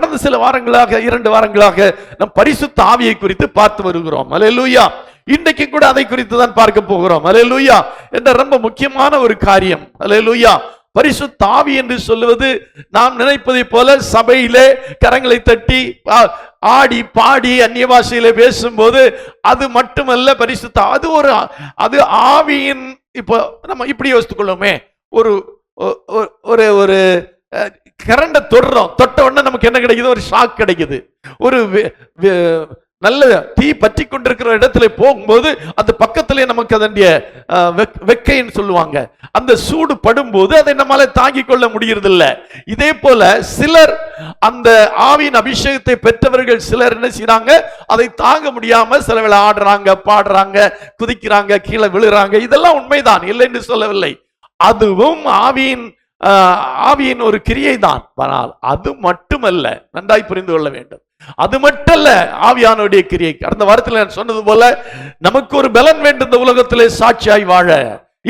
கடந்த சில வாரங்களாக 2 வாரங்களாக நம் பரிசுத்த ஆவியை குறித்து பார்த்து வருகிறோம். அல்லேலூயா. இன்றைக்கு கூட அதை குறித்து தான் பார்க்க போகிறோம். அல்லேலூயா. என்ற ரொம்ப முக்கியமான ஒரு காரியம். அல்லேலூயா. பரிசுத்த ஆவி என்று சொல்லுவது நாம் நினைப்பதை போல சபையிலே கரங்களை தட்டி ஆடி பாடி அந்நிய பாஷையிலே பேசும்போது அது மட்டுமல்ல பரிசுத்த. அது ஆவியின், இப்போ நம்ம இப்படி யோசித்துக் கொள்ளுமே, ஒரு ஒரு ஒரு கரண்ட தொட்ட உடனே நமக்கு என்ன கிடைக்குது? ஒரு ஷாக் கிடைக்குது. ஒரு நல்ல தீ பற்றி கொண்டிருக்கிற இடத்துல போகும்போது அந்த பக்கத்திலே நமக்கு அதனுடைய வெக்கைன்னு சொல்லுவாங்க, அந்த சூடு படும்போது அதை நம்மால தாங்கிக் கொள்ள முடியறதில்ல. இதே போல சிலர் அந்த ஆவியின் அபிஷேகத்தை பெற்றவர்கள் சிலர் என்ன செய்யறாங்க, அதை தாங்க முடியாம சில வேளை ஆடுறாங்க, பாடுறாங்க, குதிக்கிறாங்க, கீழே விழுறாங்க. இதெல்லாம் உண்மைதான், இல்லை என்று சொல்லவில்லை. அதுவும் ஆவியின் ஒரு கிரியை தான். ஆனால் அது மட்டுமல்ல, நன்றாய் புரிந்து கொள்ள வேண்டும், அது மட்டுமல்ல ஆவியானுடைய கிரியை. கடந்த வாரத்தில் நான் சொன்னது போல நமக்கு ஒரு பலன் வேண்டும் இந்த உலகத்திலே சாட்சியாய் வாழ.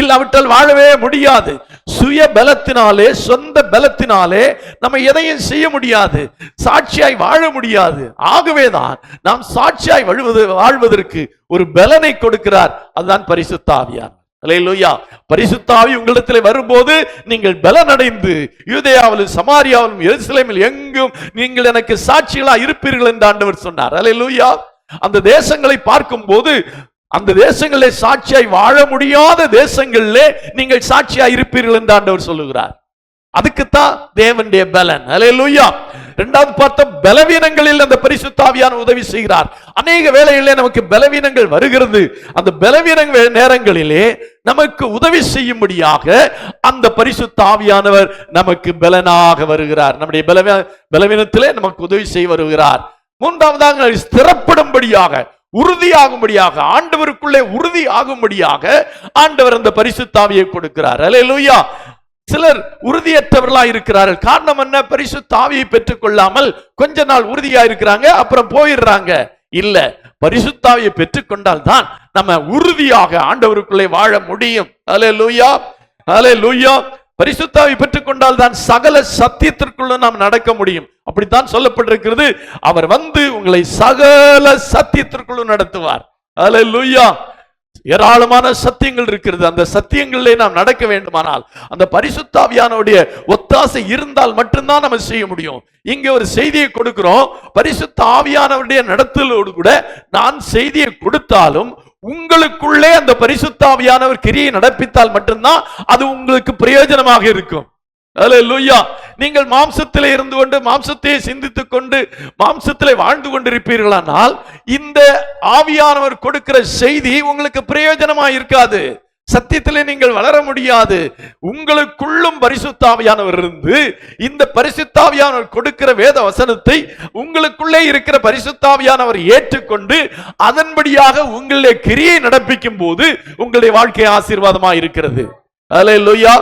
இல்லாவிட்டால் வாழவே முடியாது. சுய பலத்தினாலே, சொந்த பலத்தினாலே நம்ம எதையும் செய்ய முடியாது, சாட்சியாய் வாழ முடியாது. ஆகவேதான் நாம் சாட்சியாய் வாழ்வதற்கு ஒரு பலனை கொடுக்கிறார். அதுதான் பரிசுத்த ஆவியார். அல்லேலூயா. பரிசுத்த ஆவி உங்களிடத்தில் வரும்போது நீங்கள் பலன் அடைந்து யூதேயாவிலும் சமாரியாவிலும் எருசலேமில் எங்கும் நீங்கள் எனக்கு சாட்சிகளா இருப்பீர்கள் என்று ஆண்டவர் சொன்னார். அல்லேலூயா. அந்த தேசங்களை பார்க்கும் போது அந்த தேசங்களிலே சாட்சியாய் வாழ முடியாத தேசங்களிலே நீங்கள் சாட்சியாய் இருப்பீர்கள் என்று ஆண்டவர் சொல்லுகிறார். அதுக்குத்தான் தேவனுடைய பலன். அல்லேலூயா. இரண்டாவது பார்த்த பலவீனங்களில் அந்த பரிசுத்த ஆவியான உதவி செய்கிறார். அநேக வேளைகளிலே நமக்கு பலவீனங்கள் வருகிறது. அந்த பலவீன நேரங்களிலே நமக்கு உதவி செய்யும்படியாக அந்த பரிசுத்த ஆவியானவர் நமக்கு பலனாக வருகிறார். நம்முடைய பலவீனத்திலே நமக்கு உதவி செய்ய வருகிறார். மூன்றாவதாக ஸ்திரப்படும்படியாக, உறுதியாகும்படியாக, ஆண்டவருக்குள்ளே உறுதி ஆகும்படியாக ஆண்டவர் அந்த பரிசுத்த ஆவியை கொடுக்கிறார். அல்லேலூயா. சிலர் உறுதியற்றவர்களா இருக்கிறார்கள். காரணம் என்ன? பரிசுத்த ஆவியை பெற்றுக் கொள்ளாமல் கொஞ்ச நாள் உறுதியா இருக்கிறாங்க, அப்புறம் போயிடுறாங்க. இல்ல, பரிசுத்த ஆவியை பெற்றுக்கொண்டால் தான் நம்ம உறுதியாக ஆண்டவருக்குள்ளே வாழ முடியும். அல்லேலூயா. அல்லேலூயா. பரிசுத்த ஆவியை பெற்றுக்கொண்டால் தான் சகல சத்தியத்திற்குள்ள நாம் நடக்க முடியும். அப்படித்தான் சொல்லப்பட்டிருக்கிறது. அவர் வந்து உங்களை சகல சத்தியத்திற்குள்ள நடத்துவார். அல்லேலூயா. ஏராளமான சத்தியங்கள் இருக்கிறது. அந்த சத்தியங்களிலே நாம் நடக்க வேண்டுமானால் அந்த பரிசுத்த ஆவியானுடைய ஒத்தாசை இருந்தால் மட்டும்தான் நம்ம செய்ய முடியும். இங்க ஒரு செய்தியை கொடுக்கிறோம், பரிசுத்த ஆவியானவருடைய நடத்தலோடு கூட நான் செய்தியை கொடுத்தாலும் உங்களுக்குள்ளே அந்த பரிசுத்த ஆவியானவர் கிரியை நடப்பித்தால் மட்டும்தான் அது உங்களுக்கு பிரயோஜனமாக இருக்கும். அல்லேலூயா. நீங்கள் மாம்சத்திலே இருந்து கொண்டு மாம்சத்தை சிந்தித்துக் கொண்டு மாம்சத்திலே வாழ்ந்து கொண்டிருப்பீர்களானால் இந்த ஆவியானவர் கொடுக்கிற செய்தி உங்களுக்கு பிரயோஜனமாக இருக்காது. சத்தியத்திலே நீங்கள் வளர முடியாது. உங்களுக்குள்ளும் பரிசுத்த ஆவியானவர் இருந்து இந்த பரிசுத்த ஆவியானவர் கொடுக்கிற வேத வசனத்தை உங்களுக்குள்ளே இருக்கிற பரிசுத்த ஆவியானவர் ஏற்றுக்கொண்டு அதன்படியாக உங்களுடைய கிரியை நடப்பிக்கும் போது உங்களுடைய வாழ்க்கை ஆசீர்வாதமாக இருக்கிறது. அல்லேலூயா.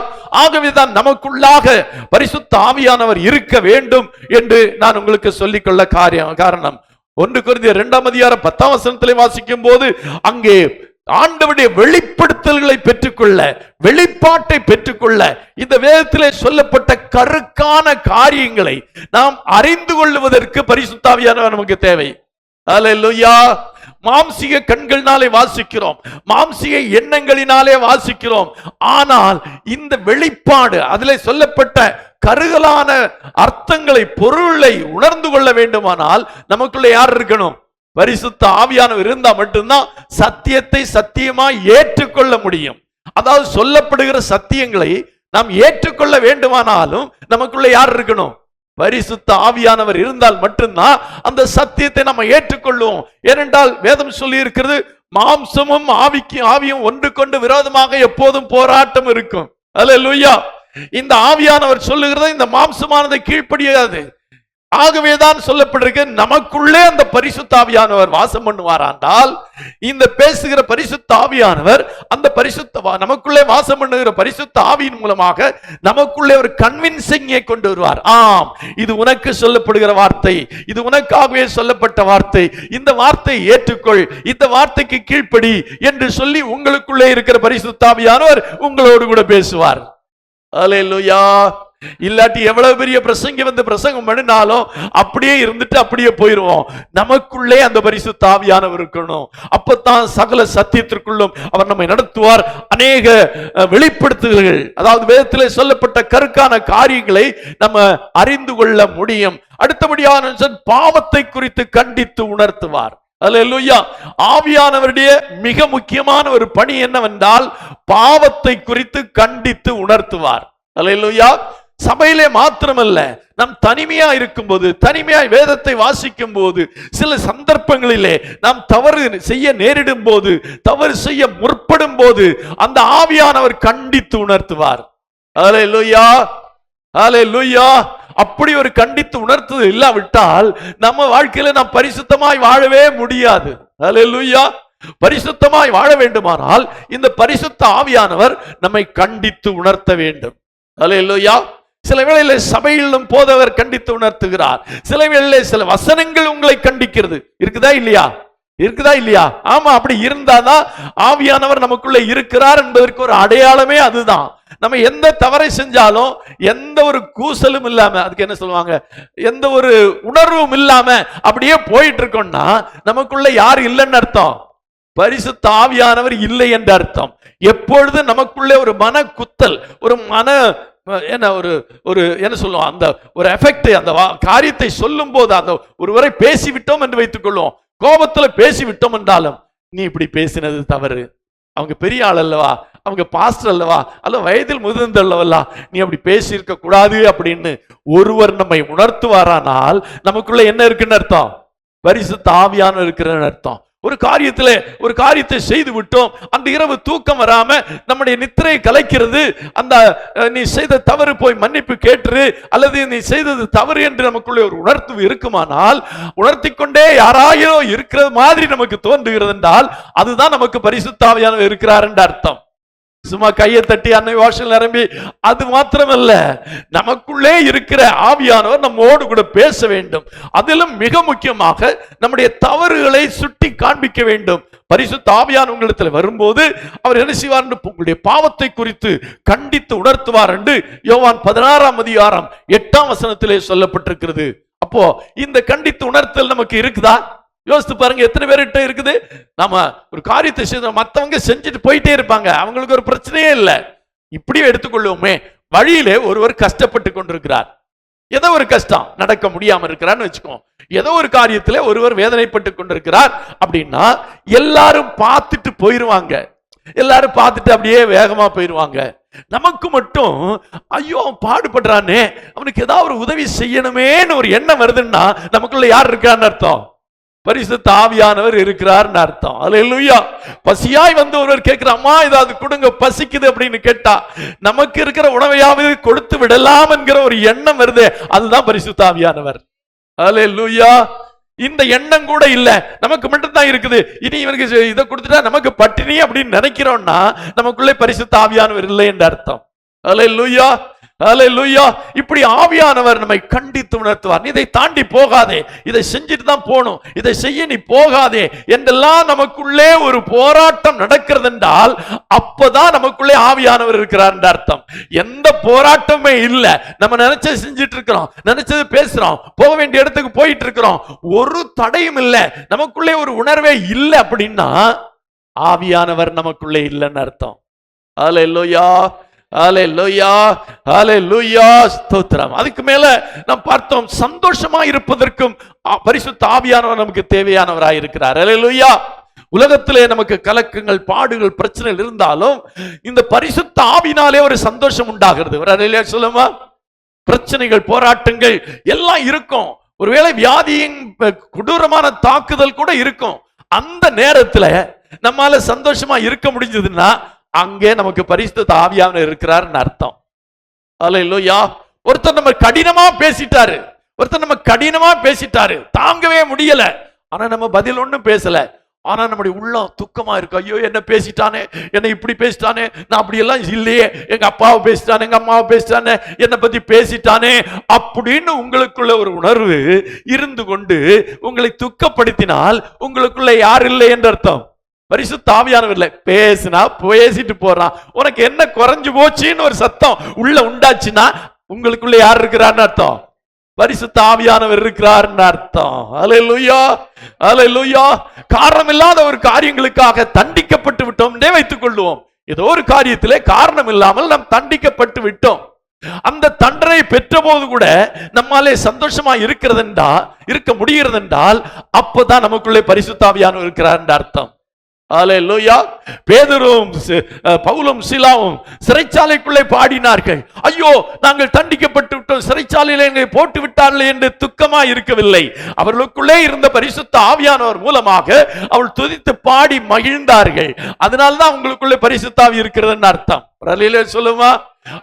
ஆகவேதான் நமக்குள்ளாக பரிசுத்த ஆவியானவர் இருக்க வேண்டும் என்று நான் உங்களுக்கு சொல்லிக்கொள்ள காரணம் 1 கொரிந்தியர் 2:10 வாசிக்கும் போது அங்கே ஆண்டவருடைய வெளிப்படுத்தல்களை பெற்றுக்கொள்ள, வெளிப்பாட்டை பெற்றுக்கொள்ள இந்த வேதத்திலே சொல்லப்பட்ட கருக்கான காரியங்களை நாம் அறிந்து கொள்வதற்கு பரிசுத்த ஆவியானவர் நமக்கு தேவை. அல்லேலூயா. மாம்சிக கண்களினாலே வாசிக்கிறோம், மாம்சிக எண்ணங்களினாலே வாசிக்கிறோம். ஆனால் இந்த வெளிப்பாடு, அதிலே சொல்லப்பட்ட கருகலான அர்த்தங்களை, பொருளை உணர்ந்து கொள்ள வேண்டுமானால் நமக்குள்ள யார் இருக்கணும்? பரிசுத்த ஆவியானவர் இருந்தா மட்டும்தான் சத்தியத்தை சத்தியமாய் ஏற்றுக்கொள்ள முடியும். அதாவது சொல்லப்படுகிற சத்தியங்களை நாம் ஏற்றுக்கொள்ள வேண்டுமானாலும் நமக்குள்ள யார் இருக்கணும்? பரிசுத்த ஆவியானவர் இருந்தால் மட்டும்தான் அந்த சத்தியத்தை நம்ம ஏற்றுக்கொள்வோம். ஏனென்றால் வேதம் சொல்லி இருக்கிறது, மாம்சமும் ஆவியும் ஒன்றுக்கொண்டு விரோதமாக எப்போதும் போராட்டம் இருக்கும். அல்லேலூயா. இந்த ஆவியானவர் சொல்லுகிறத இந்த மாம்சமானதை கீழ்ப்படியாது. ஆகவேதான் சொல்லப்பட்டிருக்கு, நமக்குள்ளே அந்த பரிசுத்த ஆவியானவர் வாசம் பண்ணுவாரானால் இந்த பேசுகிற பரிசுத்த ஆவியானவர் அந்த நமக்குள்ளே வாசம் பண்ணுகிற பரிசுத்த ஆவியின் மூலமாக நமக்குள்ளே ஒரு கன்வின்சிங்கை கொண்டு வருவார். ஆம், இது உனக்கு சொல்லப்படுகிற வார்த்தை, இது உனக்காகவே சொல்லப்பட்ட வார்த்தை, இந்த வார்த்தை ஏற்றுக்கொள், இந்த வார்த்தைக்கு கீழ்ப்படி என்று சொல்லி உங்களுக்குள்ளே இருக்கிற பரிசுத்த ஆவியானவர் உங்களோடு கூட பேசுவார். அல்லேலூயா. இல்லாட்டி எவ்வளவு பெரிய பிரசங்கி வந்து பிரசங்கம் பண்ணினாலும் அப்படியே இருந்துட்டு அப்படியே போயிருவோம். நமக்குள்ளே அந்த பரிசுத்த ஆவியானவர் இருக்கணும். அப்பதான் சகல சத்தியத்திற்குள்ளும் அவர் நம்மை நடத்துவார். அநேக வெளிப்படுத்துதல்கள், அதாவது வேதத்திலே சொல்லப்பட்ட கருக்கான காரியங்களை நம்ம அறிந்து கொள்ள முடியும். அடுத்தபடியான பாவத்தை குறித்து கண்டித்து உணர்த்துவார். அல்லேலூயா. ஆவியானவருடைய மிக முக்கியமான ஒரு பணி என்னவென்றால் பாவத்தை குறித்து கண்டித்து உணர்த்துவார். அல்லேலூயா. சபையிலே மாத்திரமல்ல, நாம் தனிமையா இருக்கும்போது, தனிமையாய் வேதத்தை வாசிக்கும் போது, சில சந்தர்ப்பங்களிலே நாம் தவறு செய்ய நேரிடும் போது, தவறு செய்ய முற்படும் போது அந்த ஆவியானவர் கண்டித்து உணர்த்துவார். அல்லேலூயா, அல்லேலூயா. அப்படி ஒரு கண்டித்து உணர்த்துது இல்லாவிட்டால் நம்ம வாழ்க்கையில நாம் பரிசுத்தமாய் வாழவே முடியாது. அல்லேலூயா. பரிசுத்தமாய் வாழ வேண்டுமானால் இந்த பரிசுத்த ஆவியானவர் நம்மை கண்டித்து உணர்த்த வேண்டும். அல்லேலூயா. சில வேளையில சபையிலும் போதவர் கண்டித்து உணர்த்துகிறார். சில வேளையில சில வசனங்கள் உங்களை கண்டிக்கிறது. இருக்குதா இல்லையா? இருக்குதா இல்லையா? ஆமா, அப்படி இருந்தாதான் ஆவியானவர் நமக்குள்ள இருக்கிறார் என்பதற்கு ஒரு அடையாளமே அதுதான். நம்ம எந்த தவறை செஞ்சாலும் எந்த ஒரு கூசலும் இல்லாம, அதுக்கு என்ன சொல்லுவாங்க, எந்த ஒரு உணர்வும் இல்லாம அப்படியே போயிட்டு இருக்கோம்னா நமக்குள்ள யார் இல்லைன்னு அர்த்தம்? பரிசுத்த ஆவியானவர் இல்லை என்ற அர்த்தம். எப்பொழுது நமக்குள்ளே ஒரு மன குத்தல், ஒரு மன என்ன ஒரு என்ன சொல்லுவோம், அந்த ஒரு எஃபெக்ட், அந்த காரியத்தை சொல்லும் போது அந்த ஒருவரை பேசிவிட்டோம் என்று வைத்துக் கொள்வோம். கோபத்துல பேசிவிட்டோம் என்றாலும், நீ இப்படி பேசினது தவறு, அவங்க பெரிய ஆள் அல்லவா, அவங்க பாஸ்டர் அல்லவா, அல்ல வயதில் முதிர்ந்தல்லவா, நீ அப்படி பேசி இருக்க கூடாது அப்படின்னு ஒருவர் நம்மை உணர்த்துவாரானால் நமக்குள்ள என்ன இருக்குன்னு அர்த்தம்? பரிசுத்த ஆவியானவர் இருக்கிறன்னு அர்த்தம். ஒரு காரியத்தை செய்து விட்டோம், அந்த இரவு தூக்கம் வராம நம்முடைய நித்திரை கலைக்கிறது, அந்த நீ செய்த தவறு போய் மன்னிப்பு கேட்டு, அல்லது நீ செய்தது தவறு என்று நமக்குள்ளே ஒரு உணர்வு இருக்குமானால், உணர்த்தி கொண்டே யாராயோ இருக்கிறது மாதிரி நமக்கு தோன்றுகிறது என்றால் அதுதான் நமக்கு பரிசுத்த ஆவியானவர் இருக்கிறார் என்ற அர்த்தம். சும்மா கையை தட்டி அன்னை வாசல் நிரம்பி அது மாத்திரமல்ல, நமக்குள்ளே இருக்கிற ஆவியானவர் நம்மோடு கூட பேச வேண்டும். அதிலும் மிக முக்கியமாக நம்முடைய தவறுகளை சுட்டி காண்பிக்க வேண்டும். பரிசுத்த ஆவியானவர் உங்களிடத்தில் வரும்போது அவர் என்ன செய்வார்? உங்களுடைய பாவத்தை குறித்து கண்டித்து உணர்த்துவார் என்று யோவான் 16ஆம் அதிகாரம் 8ஆம் வசனத்திலே சொல்லப்பட்டிருக்கிறது. அப்போ இந்த கண்டித்து உணர்த்தல் நமக்கு இருக்குதா? யோசித்து பாருங்க, எத்தனை பேர்கிட்ட இருக்குது? நாம ஒரு காரியத்தை செய்ய மற்றவங்க செஞ்சுட்டு போயிட்டே இருப்பாங்க, அவங்களுக்கு ஒரு பிரச்சனையே இல்லை. இப்படியே எடுத்துக்கொள்வோமே, வழியிலே ஒருவர் கஷ்டப்பட்டு கொண்டிருக்கிறார், ஏதோ ஒரு கஷ்டம், நடக்க முடியாம இருக்கிறான்னு வச்சுக்கோ, ஏதோ ஒரு காரியத்திலே ஒருவர் வேதனைப்பட்டு கொண்டிருக்கிறார் அப்படின்னா எல்லாரும் பார்த்துட்டு போயிருவாங்க, எல்லாரும் பார்த்துட்டு அப்படியே வேகமா போயிருவாங்க. நமக்கு மட்டும் ஐயோ பாடுபடுறானே, அவனுக்கு ஏதாவது ஒரு உதவி செய்யணுமேன்னு ஒரு எண்ணம் வருதுன்னா நமக்குள்ள யார் இருக்கான்னு அர்த்தம்? பரிசுத்த ஆவியானவர் இருக்கிறார் அர்த்தம். அல்லேலூயா. பசியாய் வந்து ஒருவர் கேட்கிற, அம்மா ஏதாவது கொடுங்க, பசிக்குது அப்படின்னு கேட்டா நமக்கு இருக்கிற உணவையாவது கொடுத்து விடலாம் என்கிற ஒரு எண்ணம் வருது, அதுதான் பரிசுத்த ஆவியானவர். அல்லேலூயா. இந்த எண்ணம் கூட இல்ல, நமக்கு மட்டும் தான் இருக்குது. இனி இவனுக்கு இதை கொடுத்துட்டா நமக்கு பட்டினி அப்படின்னு நினைக்கிறோம்னா நமக்குள்ளே பரிசுத்த ஆவியானவர் இல்லை என்ற அர்த்தம். அல்லேலூயா, அல்லேலூயா. இப்படி ஆவியானவர் நம்மை கண்டித்து உணர்த்துவார். இதை தாண்டி போகாதே, இதை செஞ்சுட்டு தான் போகணும், இதை செய்ய நீ போகாதே என்றெல்லாம் நமக்குள்ளே ஒரு போராட்டம் நடக்கிறது என்றால் அப்பதான் நமக்குள்ளே ஆவியானவர் இருக்கிறார் என்ற அர்த்தம். எந்த போராட்டமே இல்லை, நம்ம நினைச்சதை செஞ்சுட்டு இருக்கிறோம், நினைச்சது பேசுறோம், போக வேண்டிய இடத்துக்கு போயிட்டு இருக்கிறோம், ஒரு தடையும் இல்லை, நமக்குள்ளே ஒரு உணர்வே இல்லை அப்படின்னா ஆவியானவர் நமக்குள்ளே இல்லைன்னு அர்த்தம். அல்லேலூயா, அல்லேலூயா, அல்லேலூயா, ஸ்தோத்திரம். அதுக்கு மேல நாம் பார்த்தோம், சந்தோஷமா இருப்பதற்கும் பரிசுத்த ஆவியானவர் நமக்கு தேவையானவராய் இருக்கிறார். அல்லேலூயா. உலகத்திலே நமக்கு கலக்கங்கள், பாடுகள், பிரச்சனைகள் இருந்தாலும் இந்த பரிசுத்த ஆவியினாலே ஒரு சந்தோஷம் உண்டாகிறது. அல்லேலூயா சொல்லுமா. பிரச்சனைகள், போராட்டங்கள் எல்லாம் இருக்கும், ஒருவேளை வியாதியின் கொடூரமான தாக்குதல் கூட இருக்கும். அந்த நேரத்துல நம்மால சந்தோஷமா இருக்க முடிஞ்சதுன்னா அங்கே நமக்கு பரிசுத்த ஆவியானவர் இருக்கிறார்னு அர்த்தம். அல்லேலூயா. ஒருத்தர் நம்ம கடினமா பேசிட்டாரு, தாங்கவே முடியல, ஆனா நம்ம பதில் ஒண்ணும் பேசல, ஆனா நம்முடைய உள்ளம் துக்கமா இருக்கு. ஐயோ என்ன பேசிட்டானே, என்ன இப்படி பேசிட்டானே, நான் அப்படி எல்லாம் இல்லையே, எங்க அப்பாவை பேசிட்டானே, எங்க அம்மாவை பேசிட்டானே, என்னை பத்தி பேசிட்டானே அப்படின்னு உங்களுக்குள்ள ஒரு உணர்வு இருந்து கொண்டு உங்களை துக்கப்படுத்தினால் உங்களுக்குள்ள யார் இல்லை என்று அர்த்தம்? பரிசுத்த ஆவியானவர் இல்லை. பேசினா பேசிட்டு போறான், உனக்கு என்ன குறைஞ்சு போச்சுன்னு ஒரு சத்தம் உள்ள உண்டாச்சுன்னா உங்களுக்குள்ள யார் இருக்கிறார்னு அர்த்தம்? பரிசுத்த ஆவியானவர் இருக்கிறார்னு அர்த்தம். அல்லேலூயா, அல்லேலூயா. காரணம் இல்லாத ஒரு காரியங்களுக்காக தண்டிக்கப்பட்டு விட்டோம் வைத்துக் கொள்வோம். ஏதோ ஒரு காரியத்திலே காரணம் இல்லாமல் நாம் தண்டிக்கப்பட்டு விட்டோம். அந்த தண்டனை பெற்ற போது கூட நம்மாலே சந்தோஷமா இருக்க முடிகிறது என்றால் அப்பதான் நமக்குள்ளே பரிசுத்த ஆவியானவர் இருக்கிறார் என்ற அர்த்தம். அல்லேலூயா. பேதுரும் பவுலும் சீலாவும் சிறைச்சாலைக்குள்ளே பாடினார்கள். ஐயோ, நாங்கள் தண்டிக்கப்பட்டு விட்டோம், சிறைச்சாலையில எங்களை போட்டு விட்டார்களே என்று துக்கமா இருக்கவில்லை. அவர்களுக்குள்ளே இருந்த பரிசுத்த ஆவியானவர் மூலமாக அவள் துதித்து பாடி மகிழ்ந்தார்கள். அதனால்தான் அவங்களுக்குள்ளே பரிசுத்த ஆவி இருக்கிறதுன்னு அர்த்தம். சொல்லுமா,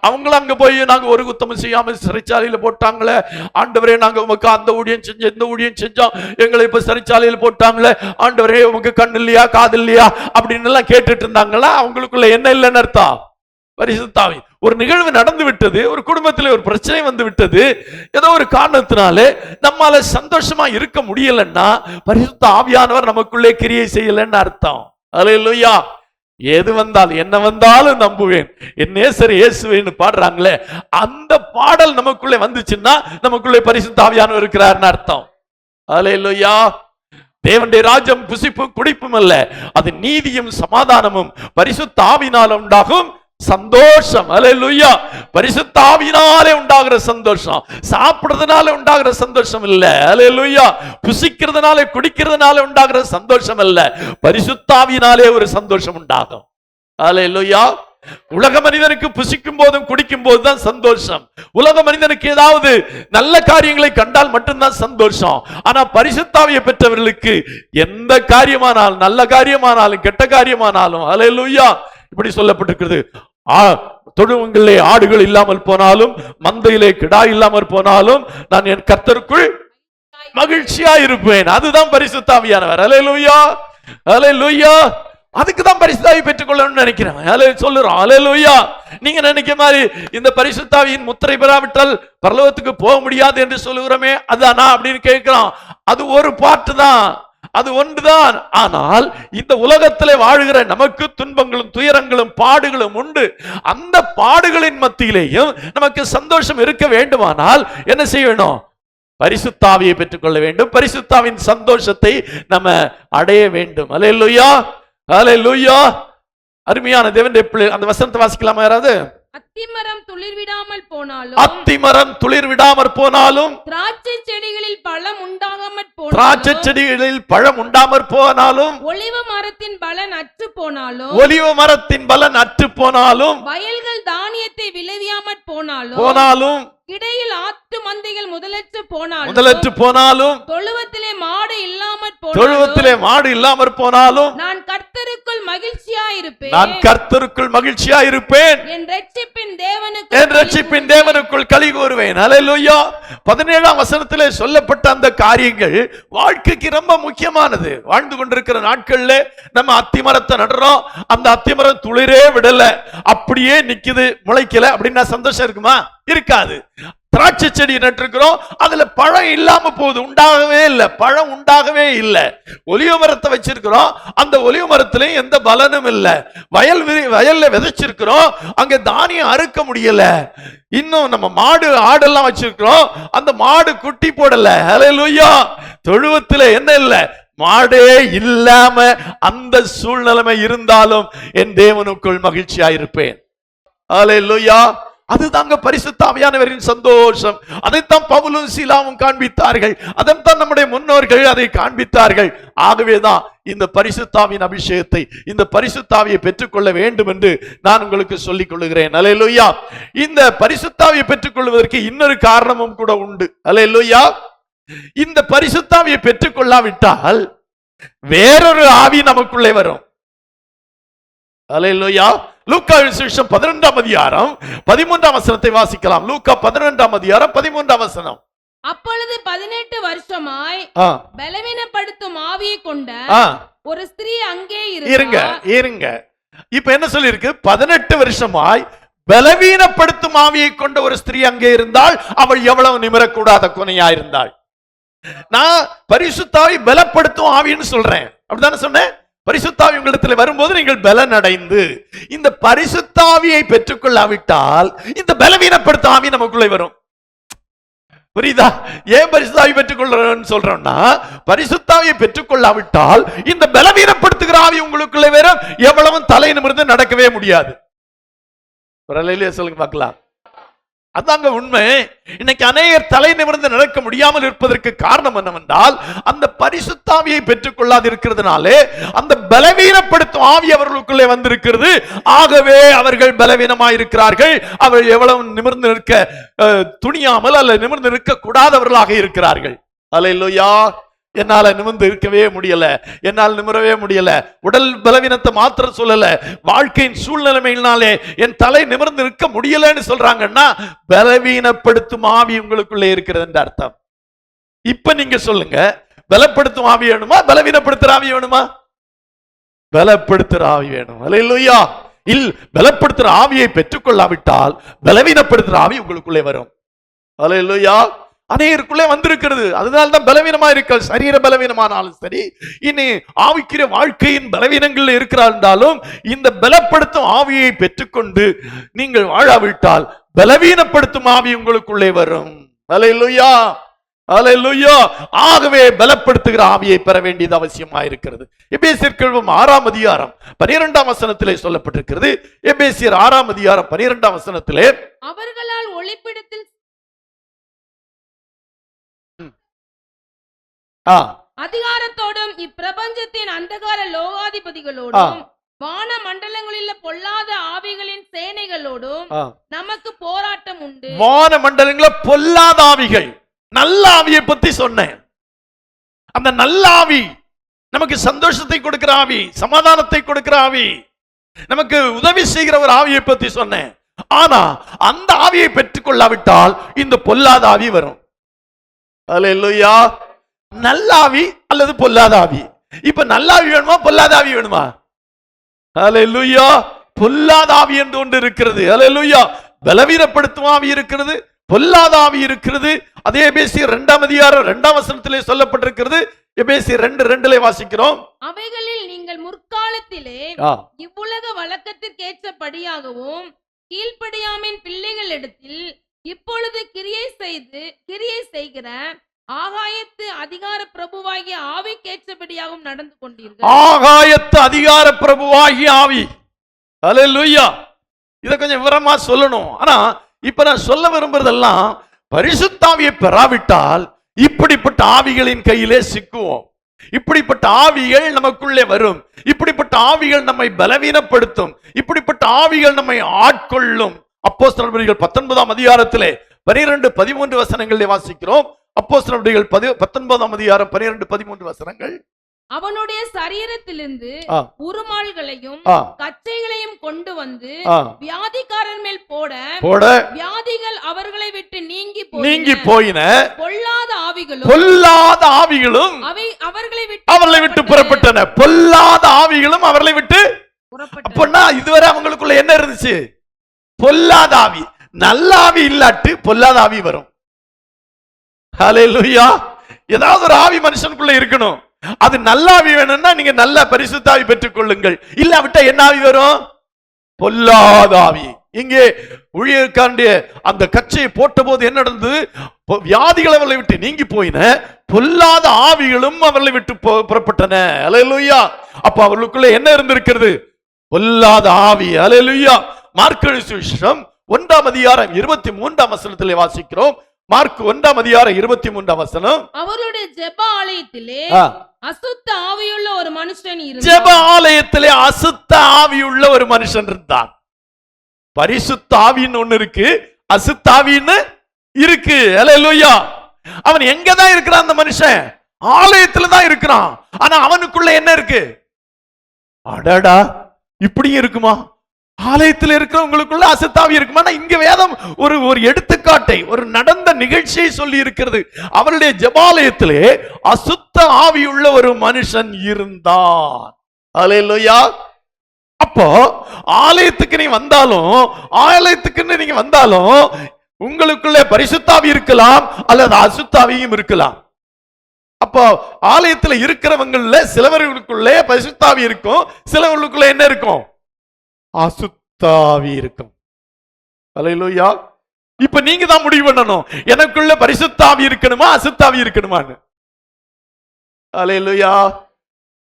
அவங்களும் அங்க போய் நாங்க ஒரு குத்தமும் செய்யாம சிறைச்சாலையில போட்டாங்களே ஆண்டவரே, நாங்க உமக்கு அந்த ஊழியம் செஞ்சோம் இந்த ஊழியம் செஞ்சோம், எங்களை இப்ப சிறைச்சாலையில போட்டாங்களே ஆண்டவரே, உமக்கு கண் இல்லையா காது இல்லையா அப்படின்னு எல்லாம் கேட்டுட்டு இருந்தாங்களா? அவங்களுக்குள்ள என்ன இல்லைன்னு அர்த்தம்? பரிசுத்த ஆவி. ஒரு நிகழ்வு நடந்து விட்டது, ஒரு குடும்பத்தில் ஒரு பிரச்சனை வந்து விட்டது, ஏதோ ஒரு காரணத்தினாலே நம்மால சந்தோஷமா இருக்க முடியலன்னா பரிசுத்த ஆவியானவர் நமக்குள்ளே கிரியை செய்யலன்னு அர்த்தம். அல்லேலூயா. எது வந்தாலும் என்ன வந்தாலும் நம்புவேன், என் நேசர் இயேசுவேன்னு பாடுறாங்களே, அந்த பாடல் நமக்குள்ளே வந்துச்சுன்னா நமக்குள்ளே பரிசுத்த ஆவியானவர் இருக்கிறார்னு அர்த்தம். அல்லேலூயா. தேவனுடைய ராஜ்யம் புசிப்பும் குடிப்பும் அல்ல, அது நீதியும் சமாதானமும் பரிசுத்த ஆவியினால் உண்டாகும் சந்தோஷம். அல்லேலூயா. பரிசுத்த ஆவியினாலே உண்டாகிற சந்தோஷம், சாப்பிடுறதுனால உண்டாகிற சந்தோஷம் இல்ல. அல்லேலூயா. புசிக்கிறதுனால குடிக்கிறதுனால உண்டாகிற சந்தோஷம் அல்ல, பரிசுத்த ஆவியினாலே ஒரு சந்தோஷம் உண்டாகும். அல்லேலூயா. உலக மனிதனுக்கு புசிக்கும் போதும் குடிக்கும் போதுதான் சந்தோஷம். உலக மனிதனுக்கு ஏதாவது நல்ல காரியங்களை கண்டால் மட்டும்தான் சந்தோஷம். ஆனா பரிசுத்த ஆவியை பெற்றவர்களுக்கு எந்த காரியமானாலும், நல்ல காரியமானாலும் கெட்ட காரியமானாலும், அல்லேலூயா, இப்படி சொல்லப்பட்டிருக்கிறது, தொழுவங்களிலே ஆடுகள் இல்லாமல் போனாலும் மந்தையிலே கிடா இல்லாமல் போனாலும் நான் என் கர்த்தருக்குள் மகிழ்ச்சியா இருப்பேன். அதுதான் பரிசுத்த ஆவியானவர். அல்லேலூயா, அல்லேலூயா. அதுக்கு தான் பரிசுத்த ஆவி பெற்றுக்கொள்ளணும்னு நினைக்கிறேன். சொல்லுறோம். அல்லேலூயா. நீங்க நினைக்க மாதிரி இந்த பரிசுத்த ஆவியின் முத்திரை பெறாவிட்டால் பரலோகத்துக்கு போக முடியாது என்று சொல்லுகிறோமே, அதானா அப்படின்னு கேட்கிறோம். அது ஒரு பாட்டு தான், அது ஒன்றுதான். ஆனால் இந்த உலகத்திலே வாழ்கிற நமக்கு துன்பங்களும் துயரங்களும் பாடுகளும் உண்டு. அந்த பாடுகளின் மத்தியிலேயும் நமக்கு சந்தோஷம் இருக்க வேண்டுமானால் என்ன செய்யணும்? பரிசுத்த ஆவியை பெற்றுக்கொள்ள வேண்டும். பரிசுத்த ஆவியின் சந்தோஷத்தை நம்ம அடைய வேண்டும். அல்லேலூயா, அல்லேலூயா. அருமையான தேவனுடைய பிள்ளை, அந்த வசனத்தை வாசிக்கலாமா யாராவது? அத்திமரம் துளிர் விடாமல் போனாலும், அத்திமரம் துளிர் விடாமற் போனாலும், திராட்சை செடிகளில் பழம் உண்டாகாமற் போனாலும், திராட்சை செடிகளில் பழம் உண்டாமற் போனாலும், ஒலிவ மரத்தின் பலன் அற்று போனாலும், ஒலிவ மரத்தின் பலன் அற்று போனாலும், வயல்கள் தானியத்தை விளைவியாமற் போனாலும், இடையில் ஆட்டு மந்தைகள் முதலற்று போனாலும், தொழுவத்திலே மாடு இல்லாமற் போனாலும், நான் கர்த்தருக்குள் மகிழ்ச்சியா இருப்பேன், என் ரட்சிப்பின் தேவனுக்குள் களி கூறுவேன். அல்லேலூயா. 17ஆம் வசனத்திலே சொல்லப்பட்ட அந்த காரியங்கள் வாழ்க்கைக்கு ரொம்ப முக்கியமானது. வாழ்ந்து கொண்டிருக்கிற நாட்கள்ல நம்ம அத்திமரத்தை நடுறோம், அந்த அத்திமரம் துளிரே விடல, அப்படியே நிக்குது, முளைக்கல அப்படின்னா சந்தோஷம் இருக்குமா? இருக்காது. திராட்சை செடி நட்டிருக்கிறோம், அதுல பழம் இல்லாம போகுது, உண்டாகவே இல்லை, பழம் உண்டாகவே இல்லை. ஒலிவ மரத்தை வச்சிருக்கிறோம், அந்த ஒலிவ மரத்திலையும் எந்த பலனும் இல்லை. வயல்ல விதைச்சிருக்கிறோம், அங்க தானியம் அறுக்க முடியல. இன்னும் நம்ம மாடு ஆடெல்லாம் வச்சிருக்கிறோம், அந்த மாடு குட்டி போடல. அல்லேலூயா. தொழுவத்துல என்ன இல்லை, மாடே இல்லாம அந்த சூழ்நிலைமை இருந்தாலும் என் தேவனுக்குள் மகிழ்ச்சியா இருப்பேன். அல்லேலூயா. அதுதாங்க பரிசுத்த ஆவியானவரின் சந்தோஷம். அதைத்தான் பவுலும் சீலாவும் காண்பித்தார்கள், அதைத்தான் நம்முடைய முன்னோர்கள் அதை காண்பித்தார்கள். ஆகவேதான் இந்த பரிசுத்த ஆவியின் அபிஷேகத்தை, இந்த பரிசுத்த ஆவியை பெற்றுக்கொள்ள வேண்டும் என்று நான் உங்களுக்கு சொல்லிக் கொள்கிறேன். அல்லேலூயா. இந்த பரிசுத்த ஆவியை பெற்றுக்கொள்வதற்கு இன்னொரு காரணமும் கூட உண்டு. அல்லேலூயா. இந்த பரிசுத்த ஆவியை பெற்றுக்கொள்ளாவிட்டால் வேறொரு ஆவி நமக்குள்ளே வரும். அல்லேலூயா. லூக்கா விசேஷம் 12ஆம் அதிகாரம் 13ஆம் வசனத்தை வாசிக்கலாம். லூக்கா 12ஆம் அதிகாரம் 13ஆம் வசனம். அப்பொழுது 18 வருஷமாய் பலவீனப்படுத்தும் ஆவியை கொண்ட ஒரு ஸ்திரீ அங்கே இருங்க. இப்ப என்ன சொல்லி இருக்கு? 18 வருஷமாய் பலவீனப்படுத்தும் ஆவியை கொண்ட ஒரு ஸ்திரீ அங்கே இருந்தால் அவள் எவ்வளவு நிமிரக்கூடாத குனையா இருந்தாள். நான் பரிசுத்த ஆவி பலப்படுத்தும் ஆவின்னு சொல்றேன், அப்படித்தானே சொன்னேன்? பரிசுத்தாவி உங்களிடத்தில் வரும்போது நீங்கள் பலன் அடைந்து, இந்த பரிசுத்தாவியை பெற்றுக்கொள்ளாவிட்டால் இந்த பலவீனப்படுத்தும் ஆவி நமக்குள்ளே வரும். புரியுதா? ஏன் பரிசுத்தாவி பெற்றுக்கொள்றோம்னு சொல்றோம்னா, பரிசுத்தாவியை பெற்றுக்கொள்ளாவிட்டால் இந்த பலவீனப்படுத்துகிற ஆவி உங்களுக்குள்ளே வரும். எவ்வளவும் தலை நிமிர்ந்து நடக்கவே முடியாது. சொல்லுங்க பார்க்கலாம். அதாங்க உண்மை. இன்னைக்கு அநேகர் தலை நிமிர்ந்து நடக்க முடியாமல் இருப்பதற்கு காரணம் என்னவென்றால், அந்த பரிசுத்தாவியை பெற்றுக் கொள்ளாது இருக்கிறதுனாலே அந்த பலவீனப்படுத்தும் ஆவி அவர்களுக்குள்ளே வந்திருக்கிறது. ஆகவே அவர்கள் பலவீனமாயிருக்கிறார்கள். அவர்கள் எவ்வளவு நிமிர்ந்து நிற்க துணியாமல் அல்ல நிமிர்ந்து நிற்க கூடாதவர்களாக இருக்கிறார்கள். அல்லேலூயா. என்னால நிமிர்ந்து இருக்கவே முடியல, என்னால் நிமிரவே முடியல. உடல் பலவீனத்தை மாத்திரம் சொல்லல, வாழ்க்கையின் சூழ்நிலைமையினாலே என் தலை நிமிர்ந்து நிற்க முடியலன்னு சொல்றாங்கன்னா பலவீனப்படுத்தும் ஆவி உங்களுக்குள்ளே இருக்கிறது என்ற அர்த்தம். இப்ப நீங்க சொல்லுங்க, பலப்படுத்தும் ஆவி வேணுமா, பலவீனப்படுத்துற ஆவி வேணுமா? பலப்படுத்துற ஆவி வேணும். அல்லேலூயா. பலப்படுத்துற ஆவியை பெற்றுக்கொள்ளாவிட்டால் பலவீனப்படுத்துற ஆவி உங்களுக்குள்ளே வரும். அல்லேலூயா. அநேகருக்குள்ளே வந்திருக்கிறது. அதனால தான் பலவீனமா இருக்க, சரீர பலவீனமானாலும் சரி, இனி ஆவிக்கிற வாழ்க்கையின் பலவீனங்கள் இருக்கிறாலும் இந்த பலப்படுத்தும் ஆவியை பெற்றுக்கொண்டு நீங்கள் வாழாவிட்டால் பலவீனப்படுத்தும் ஆவி உங்களுக்குள்ளே வரும். அல்லேலூயா, அல்லேலூயா. ஆகவே பலப்படுத்துகிற ஆவியை பெற வேண்டியது அவசியமா இருக்கிறது. எபேசியர் 6ஆம் அதிகாரம் 12ஆம் வசனத்திலே சொல்லப்பட்டிருக்கிறது. எபேசியர் 6ஆம் அதிகாரம் 12ஆம் வசனத்திலே, அவர்களால் ஒளிப்பிடத்தில் அதிகாரத்தோடும் இப்பிரபஞ்சத்தின் அந்தகார லோகாதிபதிகளோடும் வான மண்டலங்களில் பொல்லாத ஆவிகளின் சேனைகளோடும் நமக்கு போராட்டம் உண்டு. வான மண்டலங்களில் பொல்லாத ஆவிகள். நல்ல ஆவியை பத்தி சொன்னேன். அந்த நல்ல ஆவி நமக்கு சந்தோஷத்தை கொடுக்கிற ஆவி, சமாதானத்தை கொடுக்கிற ஆவி, நமக்கு உதவி செய்கிற ஒரு ஆவியை பத்தி சொன்னேன். ஆனா அந்த ஆவியை பெற்றுக் கொள்ளாவிட்டால் இந்த பொல்லாத ஆவி வரும். அல்லேலூயா. நல்ல ஆவி அல்லது பொல்லாத ஆவி. இப்ப நல்ல ஆவி வேணுமா, பொல்லாத ஆவி வேணுமா? அல்லேலூயா. பொல்லாத ஆவி என்று ஒன்று இருக்கிறது. அல்லேலூயா. பலவீனப்படுத்தும் ஆவி இருக்கிறது, பொல்லாத ஆவி இருக்கிறது. அதே எபேசியர் 2ஆம் அதிகாரம் 2ஆம் வசனத்திலே சொல்லப்பட்டிருக்கிறது. எபேசியர் 2:2 வாசிக்கிறோம். அவைகளில் நீங்கள் முற்காலத்திலே இவ்வுலக வழக்கத்திற்கேற்றபடியாகவும் கீழ்ப்படியாமின் பிள்ளைகளிடத்தில் இப்பொழுது கிரியை செய்கிற ஆகாயத்து அதிகார பிரபுவாகிய ஆவிக்கேற்றபடியாகவும் நடந்து கொண்டீர்கள். ஆகாயத்து அதிகார பிரபுவாகிய ஆவி. அல்லேலூயா. இத கொஞ்சம் விவரமா சொல்லணும். ஆனா இப்ப நான் சொல்ல விரும்புறதெல்லாம், பரிசுத்த ஆவியை பெறாவிட்டால் இப்படிப்பட்ட ஆவிகளின் கையிலே சிக்குவோம். இப்படிப்பட்ட ஆவிகள் நமக்குள்ளே வரும். இப்படிப்பட்ட ஆவிகள் நம்மை பலவீனப்படுத்தும். இப்படிப்பட்ட ஆவிகள் நம்மை ஆட்கொள்ளும். அப்போஸ்தலர் நடபடிகள் 19ஆம் அதிகாரத்திலே 12-13 வசனங்களிலே வாசிக்கிறோம். அப்போஸ்தலர் நடபடிகள் 19ஆம் அதிகாரம் 12-13 வசனங்கள். அவனுடைய சரீரத்திலிருந்து உருமால்களையும் கச்சைகளையும் கொண்டு வந்து வியாதிக்காரன் மேல் போட வியாதிகள் அவர்களை விட்டு நீங்கி போயின. பொல்லாத ஆவிகளும் அவர்களை விட்டு புறப்பட்டன. பொல்லாத ஆவிகளும் அவர்களை விட்டு அப்படின்னா இதுவரை அவங்களுக்குள்ள என்ன இருந்துச்சு? பொல்லாத ஆவி. நல்ல ஆவி இல்லாட்டு பொல்லாத ஆவி வரும். ஹல்லேலூயா. ஏதாவது ஒரு ஆவி மனுஷனுக்குள்ள இருக்கணும். அது நல்ல ஆவி வேணும்னா நீங்க நல்ல பரிசுத்த ஆவி பெற்றுக் கொள்ளுங்கள். இல்லாவிட்டா என்ன ஆவி வரும்? பொல்லாத ஆவி. இங்கே ஊழியர்காண்டிய அந்த கச்சையை போட்ட போது என்ன நடந்தது? வியாதிகள் அவர்களை விட்டு நீங்கி போயின, பொல்லாத ஆவிகளும் அவர்களை விட்டு புறப்பட்டன. அல்லேலூயா. அப்ப அவர்களுக்குள்ள என்ன இருந்திருக்கிறது? பொல்லாத ஆவி. அல்லேலூயா. மார்க்கு சுவிசேஷம் 1ஆம் அதிகாரம் 23ஆம் வசனத்திலே வாசிக்கிறோம். மார்க் 1ஆம் அதிகாரம் 23ஆம் வசனம். அவருடைய ஜெப ஆலயத்திலே அசுத்த ஆவியுள்ள ஒரு மனுஷன் இருந்தான். ஜெப ஆலயத்திலே அசுத்த ஆவியுள்ள ஒரு மனுஷன் இருந்தான். பரிசுத்த ஆவின்னு ஒண்ணு இருக்கு, அசுத்த ஆவின்னு இருக்கு. அல்லேலூயா. அவன் எங்க தான் இருக்கிறான்? அந்த மனுஷன் ஆலயத்துல தான் இருக்கிறான். ஆனா அவனுக்குள்ள என்ன இருக்கு? அடடா, இப்படியும் இருக்குமா? ஆலயத்தில் இருக்கிறவங்களுக்குள்ள அசுத்தாவி இருக்குமா? இங்க வேதம் ஒரு எடுத்துக்காட்டை, ஒரு நடந்த நிகழ்ச்சியை சொல்லி இருக்கிறது. அவருடைய ஜெபாலயத்திலே அசுத்த ஆவியுள்ள ஒரு மனுஷன் இருந்தான். அல்லேலூயா. அப்போ ஆலயத்துக்கு நீ வந்தாலும் உங்களுக்குள்ளே பரிசுத்தாவி இருக்கலாம் அல்லது அசுத்தாவியும் இருக்கலாம். அப்போ ஆலயத்துல இருக்கிறவங்கள்ல சிலவர்களுக்குள்ளே பரிசுத்தாவி இருக்கும், சிலவர்களுக்குள்ள என்ன இருக்கும்? அசுத்தாவி இருக்கும். அல்லேலூயா. இப்ப நீங்க தான் முடிவு பண்ணணும், எனக்குள்ள பரிசுத்தாவி இருக்கணுமா அசுத்தாவி இருக்கணுமான்னு. அல்லேலூயா.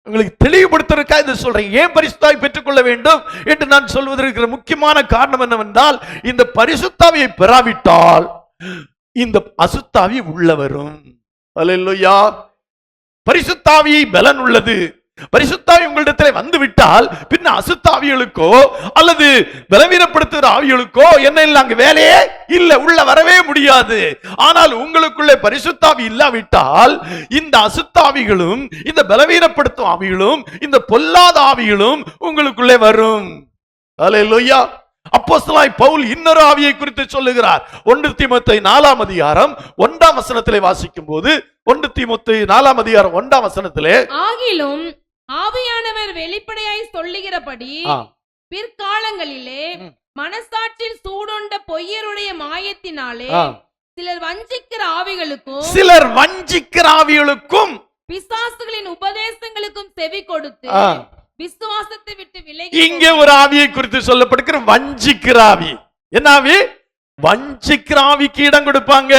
உங்களுக்கு தெளிவுபடுத்துறதுக்காக இதை சொல்றேன். ஏன் பரிசுத்தாவி பெற்றுக்கொள்ள வேண்டும் என்று நான் சொல்வதற்கு முக்கியமான காரணம் என்னவென்றால், இந்த பரிசுத்தாவியை பெறாவிட்டால் இந்த அசுத்தாவி உள்ள வரும். அல்லேலூயா. பரிசுத்தாவி பலன் உள்ளது. பரிசுத்தாவி உங்களிடத்தில் வந்து விட்டால் பின்ன அசுத்தாவிகளுக்கோ அல்லது பலவீனப்படுத்துகிற ஆவிகளுக்கோ என்ன இல்லை, அங்க வேலையே இல்ல, உள்ள வரவே முடியாது. ஆனால் உங்களுக்குள்ளே பரிசுத்தாவி இல்லாவிட்டால் இந்த அசுத்தாவிகளும் இந்த பலவீனப்படுத்தும் ஆவிகளும் இந்த பொல்லாத ஆவிகளும் உங்களுக்குள்ளே வரும். அல்லேலூயா. அப்போஸ்தலனாகிய பவுல் இன்னொரு ஆவியை குறித்து சொல்லுகிறார். 1 தீமோத்தேயு 4ஆம் அதிகாரம் 1ஆம் வசனத்திலே வாசிக்கும் போது, 1 தீமோத்தேயு 4ஆம் அதிகாரம் 1ஆம் வசனத்திலே, ஆகிலும் ஆவியானவர் வெளிப்படையாய் சொல்லுகிறபடி பிற்காலங்களிலே மனசாட்சியில் சூடுண்ட பொய்யருடைய மாயத்தினாலே சிலர் வஞ்சிக்கிற ஆவிகளுக்கும் பிசாசுகளின் உபதேசங்களுக்கும் செவி கொடுத்து விசுவாசத்தை விட்டு விலகி. இங்கே ஒரு ஆவியை குறித்து சொல்லப்படுகிற வஞ்சிக்கிற ஆவி. என்ன ஆவி? வஞ்சிக்கிற ஆவிக்கு இடம் கொடுப்பாங்க.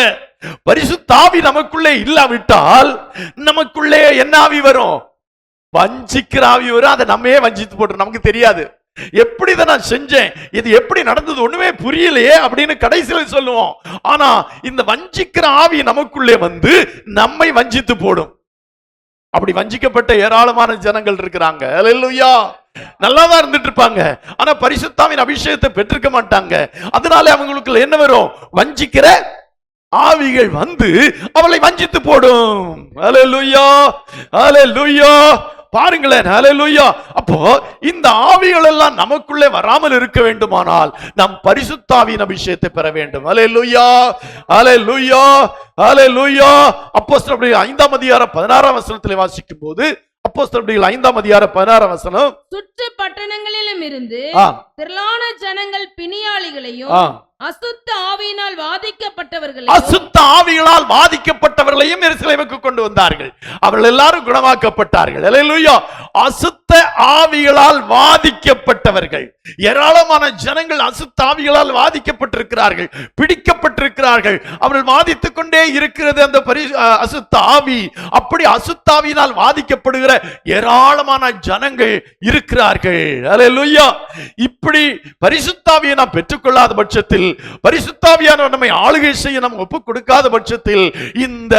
பரிசுத்த ஆவி நமக்குள்ளே இல்லாவிட்டால் நமக்குள்ளே என்ன ஆவி வரும்? வஞ்சிக்கிற ஆவி வரும். அதை நம்மையே வஞ்சித்து போட்டு நமக்கு தெரியாது. எப்படி இதை நான் செஞ்சேன், இது எப்படி நடந்தது ஒண்ணுமே புரியலையே அப்படின்னு கடைசியில் சொல்லுவோம். ஆனா இந்த வஞ்சிக்கிற ஆவி நமக்குள்ளே வந்து நம்மை வஞ்சித்து போடும். அப்படி வஞ்சிக்கப்பட்ட ஏராளமான ஜனங்கள் இருக்கிறாங்க. அல்லேலூயா. நல்லாதான் இருந்துட்டு இருப்பாங்க, ஆனா பரிசுத்தாவின் அபிஷேகத்தை பெற்றிருக்க மாட்டாங்க. அதனால அவங்களுக்கு என்ன வரும்? வஞ்சிக்கிற ஆவிகள் வந்து அவளை வஞ்சித்து போடும். அல்லேலூயா. அல்லேலூயா. பாருங்களேன். அல்லேலூயா. அப்போ இந்த ஆவிகள் எல்லாம் நமக்குள்ளே வராமல் இருக்க வேண்டுமானால் நாம் பரிசுத்தாவின் அபிஷேகத்தை பெற வேண்டும். அல்லேலூயா. அல்லேலூயா. அல்லேலூயா. அப்போஸ்தலர் 5ஆம் அதிகாரம் 16ஆம் வசனத்திலே வாசிக்கும் போது, அப்போஸ்தலர் 5ஆம் அதிகாரம் 16ஆம் வசனம், சுற்று பட்டணங்களிலும் இருந்து திரளான ஜனங்கள் பிணியாளிகளையும் அசுத்த ஆவியினால் வாதிக்கப்பட்டவர்களையும் எருசலேமுக்கு கொண்டு வந்தார்கள். அவர்கள் எல்லாரும் குணமாக்கப்பட்டார்கள். அல்லேலூயா. அசுத்த ஆவிகளால் வாதிக்கப்பட்டவர்கள், ஏராளமான ஜனங்கள் அசுத்த ஆவிகளால் வாதிக்கப்பட்டிருக்கிறார்கள், பிடிக்கப்பட்டிருக்கிறார்கள். அவர்கள் வாதித்துக் கொண்டே இருக்கிறது அந்த அசுத்த ஆவி. அப்படி அசுத்த ஆவியினால் வாதிக்கப்படுகிற ஏராளமான ஜனங்கள் இருக்கிறார்கள். அல்லேலூயா. இப்படி பரிசுத்த ஆவியை நாம் பெற்றுக்கொள்ளாத பட்சத்தில், பரிசுத்தாவியானவர் நம்மை ஆளுகை செய்ய நாம் ஒப்பு கொடுக்காத பட்சத்தில் இந்த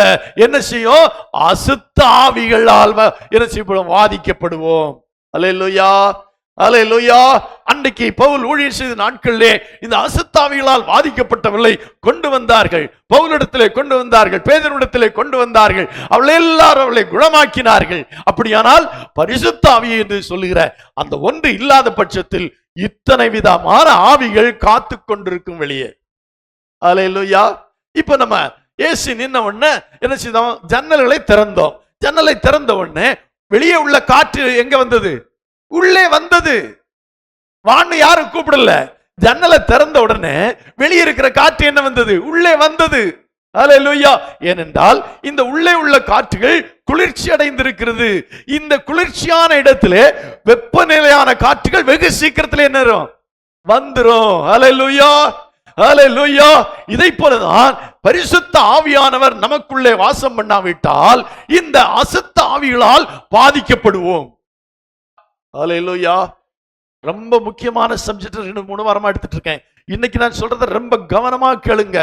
என்ன செய்யும்? அசுத்த ஆவிகளால் என்ன செய்யப்படும்? வாதிக்கப்படுவோம். அல்லேலூயா. அல்லேலூயா. அன்றைக்கு பவுல் ஊழியம் செய்த நாட்களிலே இந்த அசுத்தாவிகளால் வாதிக்கப்பட்டவர்களை கொண்டு வந்தார்கள். பவுலிடத்திலே கொண்டு வந்தார்கள், பேதுருவிடத்திலே கொண்டு வந்தார்கள். அவள் எல்லாரும் அவளை குணமாக்கினார்கள். அப்படியானால் பரிசுத்தாவி என்று சொல்லுகிற அந்த ஒன்று இல்லாத பட்சத்தில் இத்தனை விதமான ஆவிகள் காத்து கொண்டிருக்கும் வெளியே. அல்லேலூயா. இப்ப நம்ம ஏசி நின்ன உடனே என்ன செய்தோம்? ஜன்னல்களை திறந்தோம். ஜன்னலை திறந்த உடனே வெளியே உள்ள காற்று எங்க வந்தது? உள்ளே வந்தது. வான்னு யாரும் கூப்பிடல. ஜன்னலை திறந்த உடனே வெளியே இருக்கிற காற்று என்ன வந்தது? உள்ளே வந்தது. அல்லேலூயா. ஏனென்றால் இந்த உள்ளே உள்ள காற்றுகள் குளிர்ச்சி அடைந்திருக்கிறது. இந்த குளிர்ச்சியான இடத்திலே வெப்பநிலையான காற்றுகள் வெகு சீக்கிரத்தில் என்ன வந்துரும். அல்லேலூயா. அல்லேலூயா. இதை போலதான் பரிசுத்த ஆவியானவர் நமக்குள்ளே வாசம் பண்ணாவிட்டால் இந்த அசுத்த ஆவிகளால் பாதிக்கப்படுவோம். அல்லேலூயா. ரொம்ப முக்கியமான சப்ஜெக்ட் 2-3 வாரமா எடுத்துட்டு இருக்கேன். இன்னைக்கு நான் சொல்றதை ரொம்ப கவனமா கேளுங்க.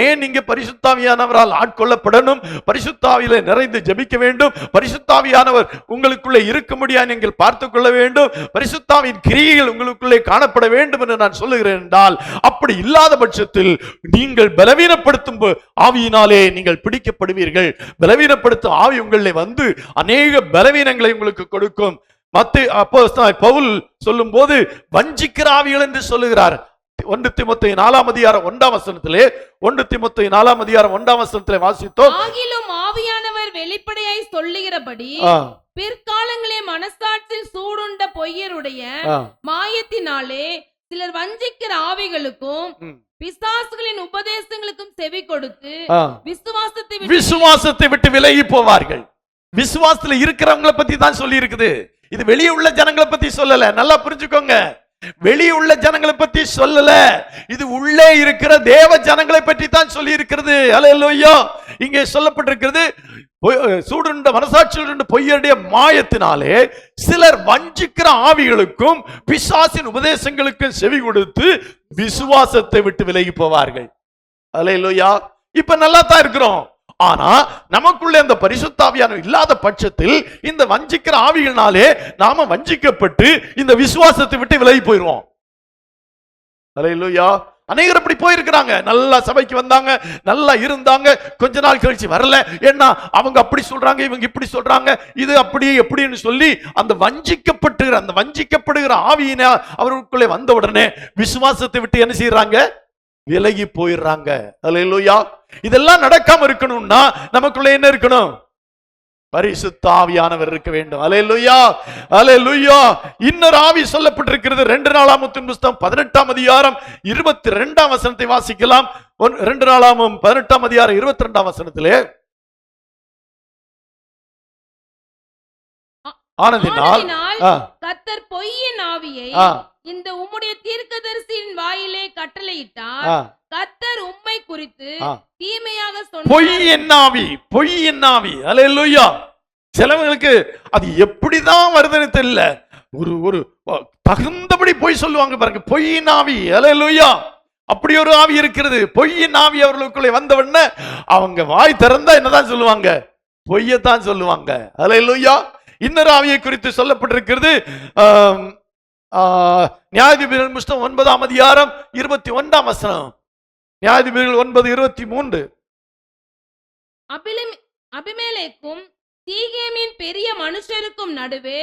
ஏன் நீங்க பரிசுத்தாவியானவரால் ஆட்கொள்ளப்படணும், பரிசுத்தாவியிலே நிறைந்து ஜெபிக்க வேண்டும், பரிசுத்தாவியானவர் உங்களுக்குள்ளே இருக்க முடியாது நீங்கள் பார்த்துக் கொள்ள வேண்டும், பரிசுத்தாவின் கிரியைகள் உங்களுக்குள்ளே காணப்பட வேண்டும் என்று நான் சொல்லுகிறேன் என்றால், அப்படி இல்லாத பட்சத்தில் நீங்கள் பலவீனப்படுத்தும் ஆவியினாலே நீங்கள் பிடிக்கப்படுவீர்கள். பலவீனப்படுத்தும் ஆவி உங்களிலே வந்து அநேக பலவீனங்களை உங்களுக்கு கொடுக்கும். அப்போஸ்தலனாகிய பவுல் சொல்லும் போது வஞ்சிக்கிற ஆவிகள் என்று சொல்லுகிறார். 1 தீமோத்தேயு 4ஆம் அதிகாரம் 1ஆம் வசனத்திலே, 1 தீமோத்தேயு 4ஆம் அதிகாரம் 1ஆம் வசனத்திலே வாசித்தோம். ஆகிலும் ஆவியானவர் வெளிப்படையாய் சொல்லுகிறபடி பிற்காலங்களே மனசாட்சியில் சூடுண்ட பொய்யருடைய மாயத்தினாலே சிலர் வஞ்சிக்கிற ஆவிகளுக்கும் பிசாசுகளின் உபதேசங்களுக்கும் செவி கொடுத்து விசுவாசத்தை விட்டு விலகி போவார்கள். விசுவாசத்துல இருக்கிறவங்களை பத்தி தான் சொல்லி இருக்குது. இது வெளியே உள்ள ஜனங்களை பத்தி சொல்லல. நல்லா புரிஞ்சுக்கோங்க, வெளியே உள்ள ஜனங்களை பத்தி சொல்லல, இது உள்ளே இருக்கிற தேவ ஜனங்களை பற்றி தான் சொல்லி இருக்கிறது. அல்லேலூயா. இங்கே சொல்லப்பட்டிருக்கிறது, சூடுண்ட மனசாட்சியுடன் பொய்யருடைய மாயத்தினாலே சிலர் வஞ்சிக்கிற ஆவிகளுக்கும் பிசாசின் உபதேசங்களுக்கும் செவி கொடுத்து விசுவாசத்தை விட்டு விலகி போவார்கள். அல்லேலூயா. இப்ப நல்லா தான் இருக்கிறோம். ஆனா நமக்குள்ளே அந்த பரிசுத்த ஆவியானவர் இல்லாத பட்சத்தில் இந்த வஞ்சிக்கிற ஆவிகளினாலே நாம வஞ்சிக்கப்பட்டு இந்த விசுவாசத்தை விட்டு விலகி போயிடுவோம். அல்லேலூயா. அநேகர் அப்படி போயிருக்கிறாங்க. நல்லா சபைக்கு வந்தாங்க, நல்லா இருந்தாங்க, கொஞ்ச நாள் கழிச்சு வரல. ஏன்னா அவங்க அப்படி சொல்றாங்க, இவங்க இப்படி சொல்றாங்க, இது அப்படி எப்படின்னு சொல்லி அந்த வஞ்சிக்கப்படுகிற ஆவியின அவர்களுக்குள்ளே வந்த உடனே விசுவாசத்தை விட்டு என்ன செய்யறாங்க? விலகி போயிடுறாங்க. அல்லேலூயா. இதெல்லாம் நடக்காம இருக்கணும்னா நமக்குள்ள என்ன இருக்கணும்? பரிசுத்த ஆவியானவர் இருக்க வேண்டும். அல்லேலூயா, அல்லேலூயா. இன்னொரு ஆவி சொல்லப்பட்டிருக்கிறது. 2 நாளாகமத்தின் புத்தகம் 18ஆம் அதிகாரம் 22ஆம் வசனத்தை வாசிக்கலாம். 2 நாளாகமம் 18ஆம் அதிகாரம் 22ஆம் வசனத்திலே, ஆனதினால் கர்த்தர் பொய்யின் ஆவியை இந்த உம்முடைய தீர்க்கதரிசியின் வாயிலே கட்டளையிட்டார். கர்த்தர் உம்மை குறித்து தீமையாக சொன்னார். பொய்யின் ஆவி. அல்லேலூயா. சிலவங்களுக்கு அது எப்படிதான் வருதுன்னு தெரியல, ஒரு தகுந்தபடி பொய் சொல்லுவாங்க பாருங்க, பொய்யின் ஆவி. அல்லேலூயா. அப்படி ஒரு ஆவி இருக்கிறது. பொய்யின் ஆவி அவர்களுக்குள்ளே வந்தவொடனே அவங்க வாய் திறந்தா என்னதான் சொல்லுவாங்க? பொய்யத்தான் சொல்லுவாங்க. அல்லேலூயா. இன்னொரு ஆவியை குறித்து சொல்லப்பட்டிருக்கிறது. நியாயாதிபதிகள் புத்தகம் 9ஆம் அதிகாரம் 21ஆம் வசனம். நியாயாதிபதிகள் 9:23. அபிமெலேக்கும் சீகேமின் பெரிய மனுஷருக்கும் நடுவே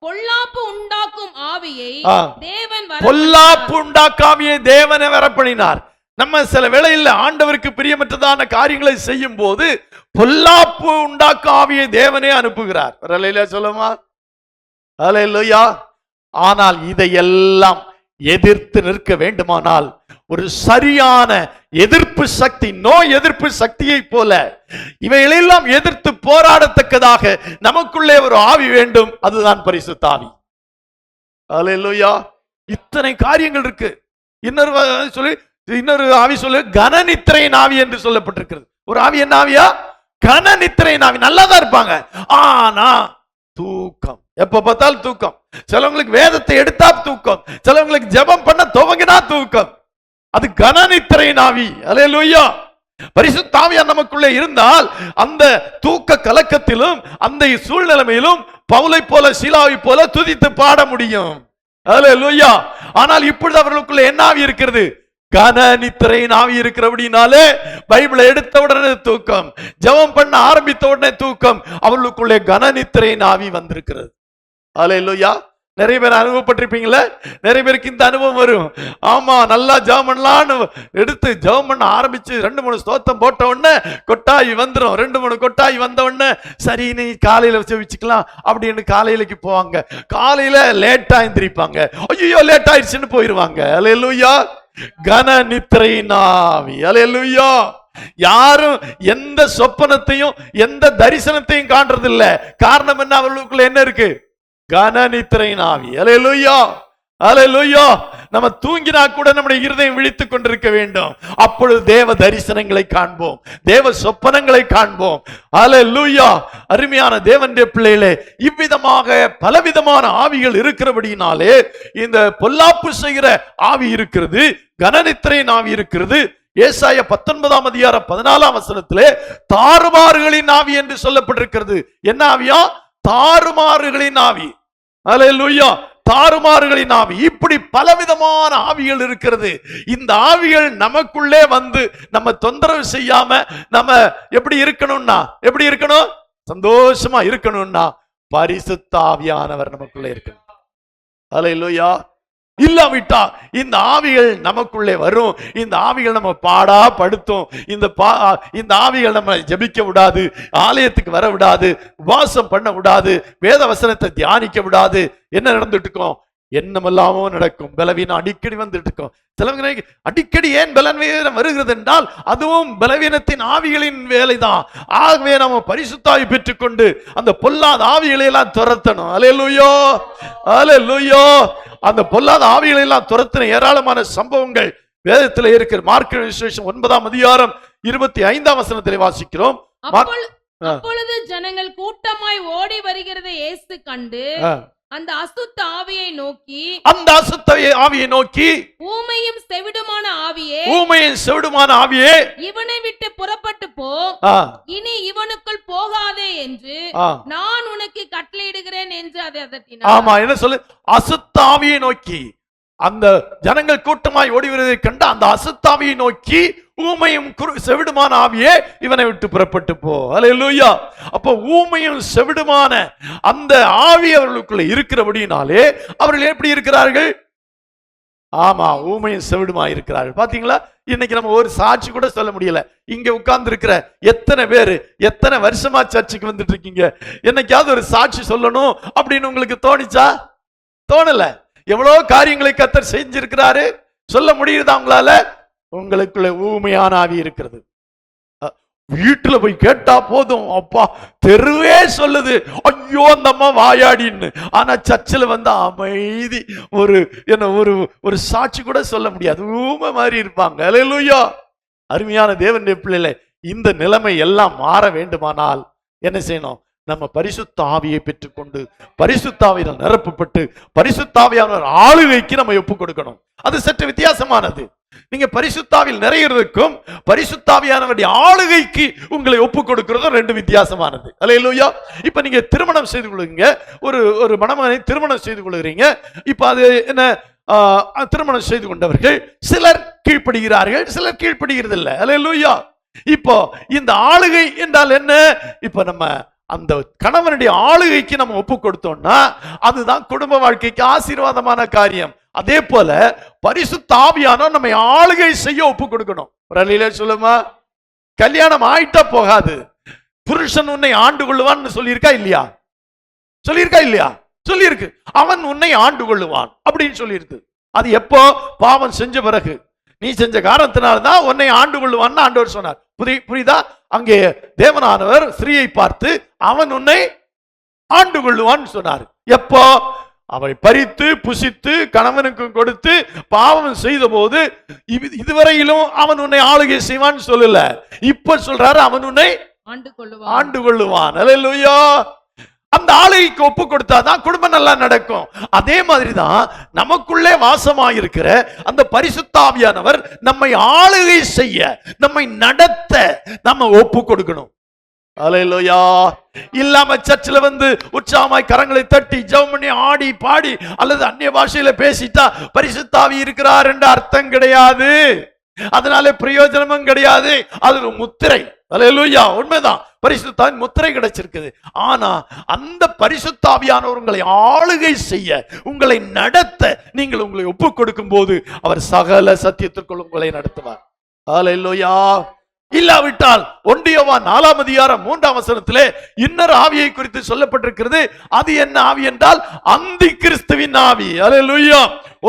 பொல்லாப்பு உண்டாக்கும் ஆவியை தேவனை வரப்பண்ணினார். நம்ம சில வேளையில் ஆண்டவருக்கு பிரியமற்றதான காரியங்களை செய்யும் போது பொல்லாப்பு உண்டாக்கும் ஆவியை தேவனே அனுப்புகிறார். சொல்லுமா? அல்லேலூயா. ஆனால் இதையெல்லாம் எதிர்த்து நிற்க வேண்டுமானால் ஒரு சரியான எதிர்ப்பு சக்தி, நோய் எதிர்ப்பு சக்தியை போல இவைகளெல்லாம் எதிர்த்து போராடத்தக்கதாக நமக்குள்ளே ஒரு ஆவி வேண்டும். அதுதான் பரிசுத்த ஆவி. அல்லேலூயா. இத்தனை காரியங்கள் இருக்கு. இன்னொரு ஆவி சொல்லு, கனநித்திரையின் ஆவி என்று சொல்லப்பட்டிருக்கிறது. ஒரு ஆவி என்ன ஆவியா? கனநித்திரையின் ஆவி. நல்லா தான் இருப்பாங்க, ஆனா தூக்கம், எப்ப பார்த்தாலும் தூக்கம். சிலவங்களுக்கு வேதத்தை எடுத்தா தூக்கம், சிலவங்களுக்கு ஜெபம் பண்ண துவங்கினா தூக்கம். அது கனநித்திரையின் ஆவி. அல்லேலூயா. பரிசுத்த ஆவியானவர் நமக்குள்ளே இருந்தால் அந்த தூக்க கலக்கத்திலும் அந்த சூழ்நிலையிலும் பவுலை போல சீலாவை போல துதித்து பாட முடியும். அல்லேலூயா. ஆனால் இப்பொழுது அவர்களுக்குள்ள என்ன ஆவி இருக்கிறது? கனநித்திரையின் ஆவி இருக்கிறபடினாலே பைபிளை எடுத்த உடனே தூக்கம், ஜெபம் பண்ண ஆரம்பித்த உடனே தூக்கம். அவர்களுக்குள்ளே கனநித்திரையின் ஆவி வந்திருக்கிறது. அல்லேலூயா. நிறைய பேர் அனுபவப்பட்டிருப்பீங்களே, நிறைய பேருக்கு இந்த அனுபவம் வரும். ஆமா, நல்லா ஜெபம் பண்ணலான்னு எடுத்து ஜெபம் பண்ண ஆரம்பிச்சு 2-3 ஸ்தோத்திரம் போட்ட உடனே கொட்டாய் வந்துடும். 2-3 கொட்டாய் வந்த உடனே சரி நீ காலையில வச்சுக்கலாம் அப்படின்னு காலையிலக்கு போவாங்க. காலையில லேட்டா எந்திரிப்பாங்க. ஐயோ லேட் ஆயிடுச்சுன்னு போயிருவாங்க. அல்லேலூயா. கனநித்திரையின் ஆவி. அல்லேலூயா. யாரும் எந்த சொப்பனத்தையும் எந்த தரிசனத்தையும் காண்றது இல்ல. காரணம் என்ன? அவர்களுக்குள்ள என்ன இருக்கு? கனநித்திரையின் ஆவி. அல்லேலூயா, அல்லேலூயா. நம்ம தூங்கினா கூட நம்முடைய இருதயம் விழித்துக் கொண்டிருக்க வேண்டும். அப்பொழுது தேவ தரிசனங்களை காண்போம், தேவ சொப்பனங்களை காண்போம். அல்லேலூயா. அருமையான தேவனுடைய பிள்ளைகளே, இவ்விதமாக பலவிதமான ஆவிகள் இருக்கிறபடினாலே இந்த பொல்லாப்பு செய்கிற ஆவி இருக்கிறது, கனநித்திரையின் ஆவி இருக்கிறது. ஏசாயா 19ஆம் அதிகாரம் 14ஆம் வசனத்திலே தாறுமாறுகளின் ஆவி என்று சொல்லப்பட்டிருக்கிறது. என்ன ஆவியா? தாறுமாறுகளின் ஆவி. அல்லேலூயா. தாறுமாறுகளின் ஆவி. இப்படி பலவிதமான ஆவிகள் இருக்கிறது. இந்த ஆவிகள் நமக்குள்ளே வந்து நம்ம தொந்தரவு செய்யாம நம்ம எப்படி இருக்கணும்னா, எப்படி இருக்கணும்? சந்தோஷமா இருக்கணும்னா பரிசுத்த ஆவியானவர் நமக்குள்ளே இருக்கணும். அல்லேலூயா. இல்லாவிட்டா இந்த ஆவிகள் நமக்குள்ளே வரும், இந்த ஆவிகள் நம்ம பாடா படுத்தும், இந்த ஆவிகள் நம்ம ஜெபிக்க விடாது, ஆலயத்துக்கு வர விடாது, உபவாசம் பண்ண விடாது, வேத வசனத்தை தியானிக்க விடாது. என்ன நடந்துட்டு இருக்கோம்? என்னமெல்லாமோ நடக்கும். பலவீனம் அடிக்கடி வந்துட்டு இருக்கும். சிலவங்க அடிக்கடி ஏன் பலவீனம் வருகிறது என்றால் அதுவும் பலவீனத்தின் ஆவிகளின் வேலைதான். ஆகவே நம்ம பரிசுத்தாவி பெற்றுக்கொண்டு அந்த பொல்லாத ஆவிகளை எல்லாம் துரத்தணும். அல்லேலூயா, அல்லேலூயா. அந்த பொல்லாத ஆவிகளை எல்லாம் துரத்தின ஏராளமான சம்பவங்கள் வேதத்தில் இருக்கிற. மார்க் விசேஷம் 9ஆம் அதிகாரம் 25ஆம் வசனத்திலே வாசிக்கிறோம். அப்பொழுது ஜனங்கள் கூட்டமாய் ஓடி வருகிறதை இயேசு கண்டு அந்த அசுத்த ஆவியை நோக்கி ஊமையும் செவிடுமான ஆவியே இவனை விட்டு புறப்பட்டு போ, இனி இவனுக்குள் போகாதே என்று நான் உனக்கு கட்டளையிடுகிறேன் என்று அதை அதட்டினார். ஆமா, என்ன சொல்லு? அசுத்த ஆவியை நோக்கி, அந்த ஜனங்கள் கூட்டமாய் ஓடி வருவதை கண்டு அந்த அசுத்தாவியை நோக்கி ஊமையும் செவிடுமான ஆவியே இவனை விட்டு புறப்பட்டு போ. அல்லேலூயா. அப்போ ஊமையும் செவிடுமான அந்த ஆவி அவர்களுக்குள்ள இருக்கிறபடினாலே அவர்கள் எப்படி இருக்கிறார்கள்? ஆமா, ஊமையும் செவிடுமா இருக்கிறார்கள். பாத்தீங்களா? இன்னைக்கு நம்ம ஒரு சாட்சி கூட சொல்ல முடியல. இங்க உட்கார்ந்து இருக்கிற எத்தனை பேரு எத்தனை வருஷமா சர்ச்சுக்கு வந்துட்டு இருக்கீங்க, என்னைக்காவது ஒரு சாட்சி சொல்லணும் அப்படின்னு உங்களுக்கு தோணிச்சா? தோணல. எவ்வளவு காரியங்களை கர்த்தர் செஞ்சிருக்கிறாரு. சொல்ல முடியுதா உங்களால? உங்களுக்குள்ள ஊமையான ஆவி இருக்கிறது. வீட்டுல போய் கேட்டா போதும், அப்பா தெருவே சொல்லுது ஐயோ அந்த அம்மா வாயாடின்னு. ஆனா சர்ச்சில் வந்து அமைதி, ஒரு சாட்சி கூட சொல்ல முடியாது. ஊமை மாதிரி இருப்பாங்க. அல்லேலூயா. அருமையான தேவனுடைய பிள்ளைகளே, இந்த நிலைமை எல்லாம் மாற வேண்டுமானால் என்ன செய்யணும்? நம்ம பரிசுத்த ஆவியை பெற்றுக்கொண்டு பரிசுத்த ஆவியால் நிரப்பப்பட்டு பரிசுத்த ஆவியானவர் ஆளுகைக்கு நம்ம ஒப்பு கொடுக்கணும். அது சற்று வித்தியாசமானது. நீங்க பரிசுத்தாவில் நிறைகிறதுக்கும் பரிசுத்த ஆவியானவருடைய ஆளுகைக்கு உங்களை ஒப்பு கொடுக்கிறதும் ரெண்டு வித்தியாசமானது. அல்லேலூயா. இப்ப நீங்க திருமணம் செய்து கொள்ளுங்க, ஒரு மணமகனை திருமணம் செய்து கொள்கிறீங்க. இப்ப அது என்ன, திருமணம் செய்து கொண்டவர்கள் சிலர் கீழ்ப்படுகிறார்கள், சிலர் கீழ்ப்படுகிறது இல்லை. அல்லேலூயா. இப்போ இந்த ஆளுகை என்றால் என்ன? இப்ப நம்ம அந்த கணவனுடைய ஆளுகைக்கு நம்ம ஒப்பு கொடுத்தோம்னா அதுதான் குடும்ப வாழ்க்கைக்கு ஆசீர்வாதமான காரியம். அதே போல பரிசுத்த ஆவியானவர் நம்மை ஆளுகை செய்ய ஒப்பு கொடுக்கணும். ஒரு சொல்லுமா, கல்யாணம் ஆயிட்டா போகாது. புருஷன் உன்னை ஆண்டு கொள்ளுவான்னு சொல்லியிருக்கா இல்லையா? சொல்லியிருக்கா இல்லையா? சொல்லியிருக்கு. அவன் உன்னை ஆண்டு கொள்ளுவான் அப்படின்னு சொல்லியிருக்கு. அது எப்போ? பாவம் செஞ்ச பிறகு. நீ செஞ்ச காரணத்தினால்தான் உன்னை ஆண்டு கொள்ளுவான்னு ஆண்டவர் சொன்னார். புரியுதா? அங்கே தேவனானவர் ஸ்திரீயை பார்த்து அவன் உன்னை ஆண்டு கொள்ளுவான்னு சொன்னார். எப்போ? அவளை பறித்து புசித்து கணவனுக்கு கொடுத்து பாவம் செய்த போது இதுவரையிலும் அவன் உன்னை ஆளுகை செய்வான்னு சொல்லல. இப்ப சொல்றாரு அவன் உன்னை ஆண்டு கொள்ளுவான். அல்லேலூயா. அந்த ஆளுகைக்கு ஒப்பு கொடுத்தாதான் குடும்பம் நல்லா நடக்கும். அதே மாதிரிதான் நமக்குள்ளே வாசமாயிருக்கிற அந்த பரிசுத்த ஆவியானவர் நம்மை ஆளுகை செய்ய, நம்மை நடத்த நம்ம ஒப்பு கொடுக்கணும். அல்லேலூயா. இல்லாம சர்ச்சில் வந்து உற்சாகமாய் கரங்களை தட்டி ஜெபம் பண்ணி ஆடி பாடி அல்லது அந்நிய பாஷையில பேசிட்டா பரிசுத்த ஆவி இருக்கிறார் என்ற அர்த்தம் கிடையாது. அதனால பிரயோஜனமும் கிடையாது. அது ஒரு முத்திரை. அல்லேலூயா. உண்மைதான், பரிசுத்தாவின் முத்திரை கிடைச்சிருக்குது. ஆனா அந்த பரிசுத்த ஆவியானவர் உங்களை ஆளுகை செய்ய, உங்களை நடத்த நீங்கள் உங்களை ஒப்பு கொடுக்கும் போது அவர் சகல சத்தியத்திற்குள் உங்களை நடத்துவார். அல்லேலூயா. இல்லாவிட்டால் 1 யோவான் 4ஆம் அதிகாரம் 3ஆம் வசனத்திலே இன்னொரு ஆவியை குறித்து சொல்லப்பட்டிருக்கிறது. அது என்ன ஆவி என்றால் அந்தி கிறிஸ்துவின் ஆவி. அல்லேலூயா.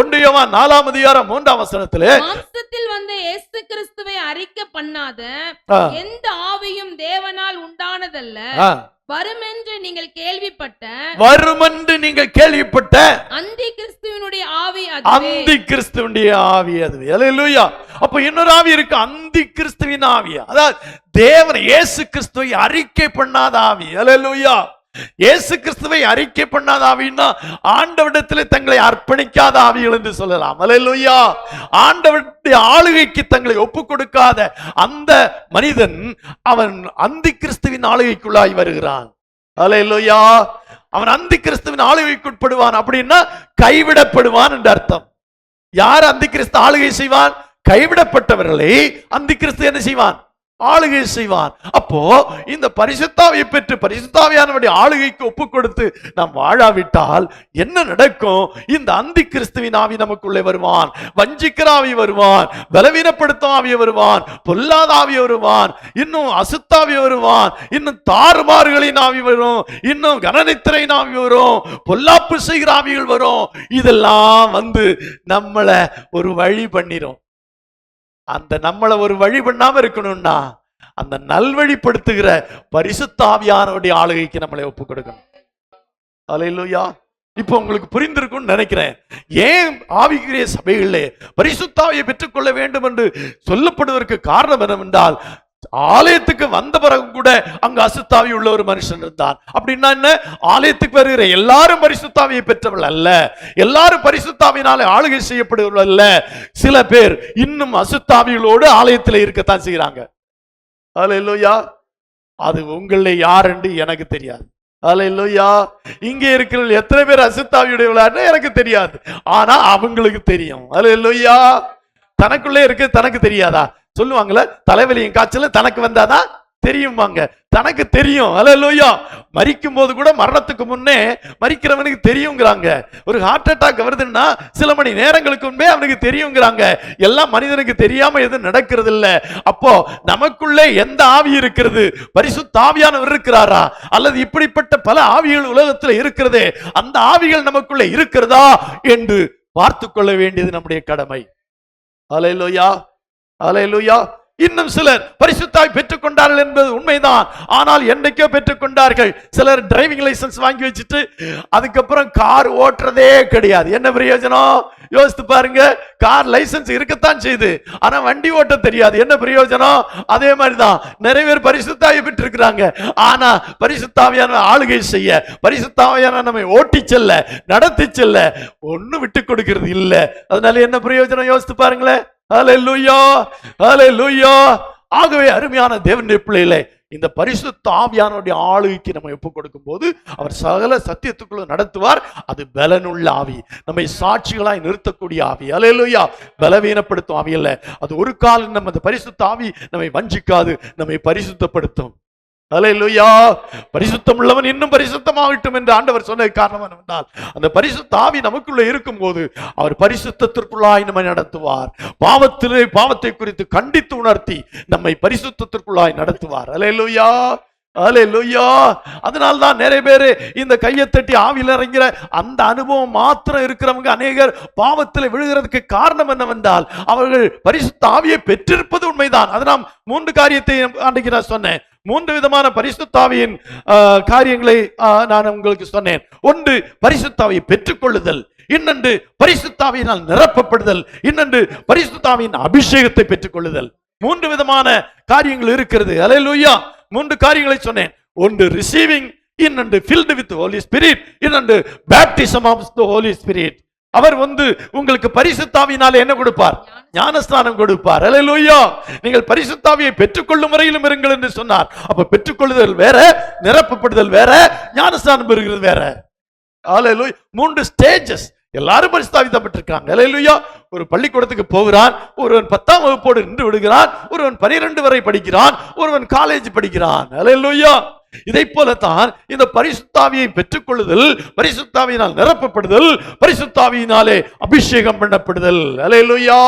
1 யோவான் 4ஆம் அதிகாரம் 3ஆம் வசனத்திலே மாம்சத்தில் வந்த இயேசு கிறிஸ்துவை அறிக்கை பண்ணாத எந்த ஆவியும் தேவனால் உண்டானதல்ல, வருமென்று நீங்கள் கேள்விப்பட்ட அந்தி கிறிஸ்துவினுடைய ஆவி அதுவே. அந்தி கிறிஸ்துவினுடைய ஆவி அதுவே. அல்லேலூயா. அப்ப இன்னொரு ஆவி இருக்கு, அந்தி கிறிஸ்துவின் ஆவி. அதாவது தேவன் இயேசு கிறிஸ்துவை அறிக்கை பண்ணாத ஆவி. அல்லேலூயா. இயேசு கிறிஸ்துவை அறிக்கை பண்ணாத ஆவின்னா ஆண்டவரிடத்தில் தங்களை அர்ப்பணிக்காத ஆவிகள் என்று சொல்லலாம். அல்லேலூயா. ஆண்டவருடைய ஆளுகைக்கு தங்களை ஒப்பு கொடுக்காத அந்த மனிதன் அவன் அந்தி கிறிஸ்துவின் ஆளுகைக்குள்ளாய் வருகிறான். அல்லேலூயா. அவன் அந்தி கிறிஸ்துவின் ஆளுகைக்குட்படுவான். அப்படின்னா கைவிடப்படுவான் என்று அர்த்தம். யார் அந்தி கிறிஸ்து ஆளுகை செய்வான்? கைவிடப்பட்டவர்களை அந்தி கிறிஸ்து என்ன செய்வான்? ஆளுகை செய்வான். அப்போ இந்த பரிசுத்தாவியை பெற்று பரிசுத்தாவியானவருடைய ஆளுகைக்கு ஒப்பு கொடுத்து நாம் வாழாவிட்டால் என்ன நடக்கும்? இந்த அந்தி கிறிஸ்துவின் ஆவி நமக்குள்ளே வருவான், வஞ்சிக்கிற ஆவி வருவான், பலவீனப்படுத்தும் ஆவி வருவான், பொல்லாத ஆவி வருவான், இன்னும் அசுத்தாவி வருவான், இன்னும் தாறுமாறுகளின் ஆவி வரும், இன்னும் கனநித்திரையின் ஆவி வரும், பொல்லாப்பு செய்கிற ஆவிகள் வரும். இதெல்லாம் வந்து நம்மளை ஒரு வழி பண்ணிரும். அந்த நம்மளை ஒரு வழி பண்ணாம இருக்கணும்னா அந்த நல்வழிப்படுத்துகிற பரிசுத்த ஆவியானவருடைய ஆளுகைக்கு நம்மளை ஒப்பு கொடுக்கணும். அல்லேலூயா. இப்போ உங்களுக்கு புரிந்திருக்கும்னு நினைக்கிறேன். ஏன் ஆவிக்குரிய சபைகளிலே பரிசுத்த ஆவியை பெற்றுக்கொள்ள வேண்டும் என்று சொல்லப்படுவதற்கு காரணம் என்னவென்றால், ஆலயத்துக்கு வந்த பிறகு கூட அங்கு அசுத்தாவி உள்ள ஒரு மனுஷன் இருந்தான். அப்படின்னா என்ன? ஆலயத்துக்கு வருகிற எல்லாரும் பரிசுத்தாவியை பெற்றவர்கள் அல்ல, எல்லாரும் பரிசுத்தாவினாலே ஆளுகை செய்யப்படுவர்கள் அல்ல. சில பேர் இன்னும் அசுத்தாவிகளோடு ஆலயத்தில் இருக்கத்தான் செய்யறாங்க. அல்லேலூயா. அது உங்களே யார் என்று எனக்கு தெரியாது. அல்லேலூயா. இங்கே இருக்கிற எத்தனை பேர் அசுத்தாவியுடையவர்களான்னு எனக்கு தெரியாது, ஆனா அவங்களுக்கு தெரியும். அல்லேலூயா. தனக்குள்ளே இருக்கு, தனக்கு தெரியாதா? சொல்லுவாங்கல்ல, தலைவலியும் காய்ச்சல் தனக்கு வந்தாதான் தெரியுமாங்க. தனக்கு தெரியும். அல்லேலூயா. மரிக்கும் போது கூட மரணத்துக்கு முன்னே மரிக்கிறவனுக்கு தெரியுங்கிறாங்க. ஒரு ஹார்ட் அட்டாக் வருதுன்னா சில மணி நேரங்களுக்கு முன்பே அவனுக்கு தெரியுங்கிறாங்க. எல்லாம் மனிதனுக்கு தெரியாம எதுவும் நடக்கிறது இல்ல. அப்போ நமக்குள்ளே எந்த ஆவி இருக்கிறது? பரிசுத்த ஆவியானவர் இருக்கிறாரா? அல்லது இப்படிப்பட்ட பல ஆவிகள் உலகத்தில் இருக்கிறதே, அந்த ஆவிகள் நமக்குள்ளே இருக்கிறதா என்று பார்த்து கொள்ள வேண்டியது நம்முடைய கடமை. அல்லேலூயா. அல்லேலூயா. இன்னும் சிலர் பரிசுத்தாய் பெற்றுக் கொண்டார்கள் என்பது உண்மைதான். ஆனால் என்னைக்கோ பெற்றுக் கொண்டார்கள். சிலர் டிரைவிங் லைசன்ஸ் வாங்கி வச்சுட்டு அதுக்கப்புறம் கார் ஓட்டுறதே கிடையாது. என்ன பிரயோஜனம்? யோசித்து பாருங்க. கார் லைசன்ஸ் இருக்கத்தான் செய்து, ஆனா வண்டி ஓட்ட தெரியாது. என்ன பிரயோஜனம்? அதே மாதிரிதான் நிறைய பேர் பரிசுத்தாயை பெற்றிருக்கிறாங்க, ஆனா பரிசுத்தாவியான ஆளுகை செய்ய, பரிசுத்தாவியான நம்மை ஓட்டி செல்ல, நடத்தி செல்ல ஒண்ணு விட்டு கொடுக்கிறது இல்ல. அதனால என்ன பிரயோஜனம்? யோசித்து பாருங்களேன். அல்லேலூயா. அல்லேலூயா. ஆகவே அருமையான தேவனுடைய பிள்ளைகளே, இந்த பரிசுத்த ஆவியானவருடைய ஆளுகைக்கு நம்ம ஒப்பு கொடுக்கும் போது அவர் சகல சத்தியத்துக்குள்ள நடத்துவார். அது பலனுள்ள ஆவி, நம்மை சாட்சிகளாய் நிறுத்தக்கூடிய ஆவி. அல்லேலூயா. பலவீனப்படுத்தும் ஆவி அல்ல. அது ஒரு காலம் நம்ம அந்த பரிசுத்த ஆவி நம்மை வஞ்சிக்காது, நம்மை பரிசுத்தப்படுத்தும். அல்லேலூயா. பரிசுத்தம் உள்ளவன் இன்னும் பரிசுத்தமாகட்டும் என்று ஆண்டவர் சொன்ன காரணம் என்னவென்றால், அந்த பரிசுத்த ஆவி நமக்குள்ள இருக்கும் போது அவர் பரிசுத்தத்திற்குள்ளாய் நம்மை நடத்துவார். பாவத்தை குறித்து கண்டித்து உணர்த்தி நம்மை பரிசுத்தத்திற்குள்ளாய் நடத்துவார். அல்லேலூயா. அல்லேலூயா. அதனால்தான் நிறைய பேரு இந்த கையை தட்டி ஆவியில் இறங்கிற அந்த அனுபவம் மாத்திரம் இருக்கிறவங்க அநேகர் பாவத்தில் விழுகிறதுக்கு காரணம் என்னவென்றால், அவர்கள் பரிசுத்த ஆவியை பெற்றிருப்பது உண்மைதான். அது நாம் 3 காரியத்தை அன்றைக்கு நான் சொன்னேன். 3 விதமான பரிசுத்தாவியின் காரியங்களை நான் உங்களுக்கு சொன்னேன். ஒன்று பரிசுத்தாவியை பெற்றுக்கொள்ளுதல், இன்னொன்று பரிசுத்தாவியினால் நிரப்பப்படுதல், இன்னொன்று பரிசுத்தாவியின் அபிஷேகத்தை பெற்றுக்கொள்ளுதல். 3 விதமான காரியங்கள் இருக்கிறது. அல்லேலூயா. 3 காரியங்களை சொன்னேன். ஒன்று ரிசீவிங், இன்னொன்று filled with Holy Spirit, இன்னொன்று baptism of the Holy Spirit. அவர் உங்களுக்கு பரிசுத்தாவியினாலே என்ன கொடுப்பார்? ஞானஸ்நானம் கொடுப்பார். அல்லேலூயா. நீங்கள் பரிசுத்தாவியை பெற்றுக்கொள்ளும் வரையிலும் இருங்கள் என்று சொன்னார். அப்ப பெற்றுக்கொள்ளுதல் வேற, நிரப்பப்படுதல் வேற, ஞானஸ்நானம் பெறுகிறது வேற. அல்லேலூயா. 3 ஸ்டேஜஸ். எல்லாரும் பரிசுத்தாவிதான் பெற்றிருக்காங்க. அல்லேலூயா. ஒரு பள்ளிக்கூடத்துக்கு போகிறான், ஒருவன் 10ஆம் வகுப்போடு நின்று விடுகிறான், ஒருவன் 12 வரை படிக்கிறான், ஒருவன் காலேஜ் படிக்கிறான். அல்லேலூயா. இதை போலத்தான் இந்த பரிசுத்தாவியை பெற்றுக்கொள்ளுதல், பரிசுத்தாவியினால் நிரப்பப்படுதல், பரிசுத்தாவியினாலே அபிஷேகம் பண்ணப்படுதல். அல்லேலூயா.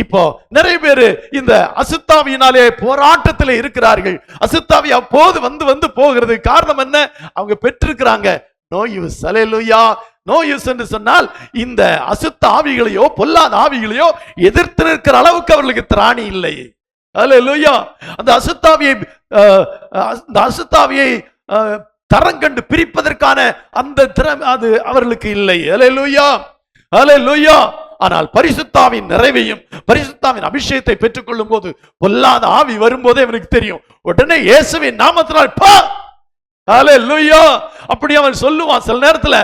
இப்போ நிறைய பேரு இந்த அசுத்தாவியினாலே போராட்டத்தில் இருக்கிறார்கள். அசுத்தாவி அப்போது வந்து போகிறது. காரணம் என்ன? அவங்க பெற்றிருக்கிறாங்க. No use. Hallelujah. No use என்று சொன்னால் இந்த அசுத்த ஆவிகளையோ பொல்லாத ஆவிகளையோ எதிர்த்து நிற்கிற அளவுக்கு அவர்களுக்கு திராணி இல்லை. அல்லேலூயா. அந்த அசுத்தாவியை தரங்கண்டு பிரிப்பதற்கான அந்த திறமை அது அவர்களுக்கு இல்லை. அல்லேலூயா. அல்லேலூயா. ஆனால் பரிசுத்தாவின் நிறைவையும் பரிசுத்தாவின் அபிஷேகத்தை பெற்றுக்கொள்ளும் போது பொல்லாத ஆவி வரும்போதே அவனுக்கு தெரியும். உடனே இயேசுவின் நாமத்தினால் பா. அல்லேலூயா. அப்படி அவன் சொல்லுவான். சில நேரத்துல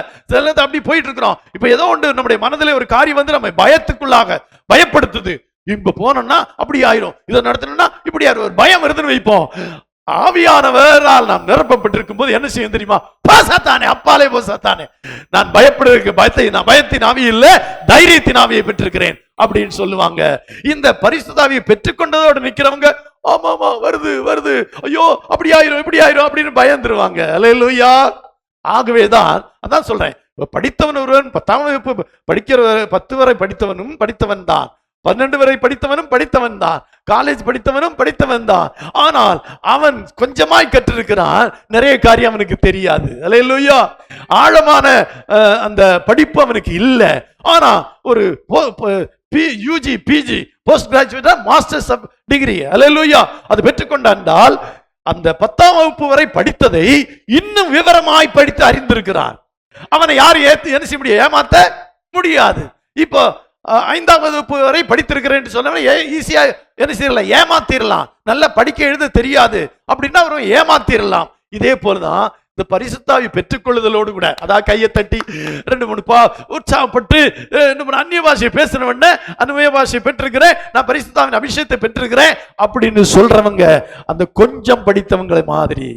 அப்படி போயிட்டு இருக்கிறோம். இப்ப ஏதோ ஒன்று நம்முடைய மனதிலே ஒரு காரியம் நம்ம பயத்துக்குள்ளாக பயப்படுத்துது. இப்ப போனோம்னா அப்படி ஆயிரும், இதை நடத்தணும்னா இப்படி ஆயிரும், ஒரு பயம் வருதுன்னு வைப்போம். ஆவியானவரால் நாம் நிரப்பப்பட்டிருக்கும் போது என்ன செய்யும் தெரியுமா? சாத்தானே, அப்பாலே போ சாத்தானே, நான் பயப்படுவதற்கு பயத்தின் ஆவி இல்ல, தைரியத்தின் ஆவியை பெற்றிருக்கிறேன். அப்படின்னு சொல்லுவாங்க. இந்த பரிசுத்த ஆவியை பெற்றுக்கொண்டதோடு நிக்கிறவங்க ஆமாமா வருது வருது, ஐயோ அப்படி ஆயிரும் இப்படி ஆயிரும் அப்படின்னு பயந்துருவாங்க. அல்லேலூயா. ஆகவேதான் அதான் சொல்றேன், படித்தவன் ஒருவன் 10ஆம் வகுப்பு படிக்கிற 10 வரை படித்தவனும் படித்தவன் தான், 12 வரை படித்தவனும் படித்தவன் தான், காலேஜ் படித்தவனும் படித்தவன் தான். ஆனால் அவன் கொஞ்சமாய் கற்றிருக்கிறான், நிறைய காரியம் அவனுக்கு தெரியாது. அல்லேலூயா. ஆழமான அந்த படிப்பு அவனுக்கு இல்லை. ஆனா ஒரு UG PG post graduate masters of degree hallelujah அது பெற்றுக்கொண்டால் அந்த 10ஆம் வகுப்பு வரை படித்ததை இன்னும் விவரமாய் படித்து அறிந்திருக்கிறான். அவனை யாரும் என்ன செய்ய முடியும்? ஏமாத்த முடியாது. இப்போ 5ஆம் வகுப்பு வரை படித்திருக்கிறேன் சொன்னவன் ஈஸியா என்ன செய்யலாம்? ஏமாத்திரலாம். நல்லா படிக்க எழுத தெரியாது அப்படின்னா அவரும் ஏமாத்திரலாம். இதே போலதான் இந்த பரிசுத்த ஆவி பெற்றுக்கொள்ளுதலோடு கூட, அதாவது கையை தட்டி 2-3 உற்சாகப்பட்டு 2-3 அந்நிய பாஷையை பேசுறவன் அந்நிய பாஷையை பெற்றிருக்கிறேன், நான் பரிசுத்த ஆவியின் அபிஷேகத்தை பெற்றிருக்கிறேன் அப்படின்னு சொல்றவங்க அந்த கொஞ்சம் படித்தவங்களை மாதிரி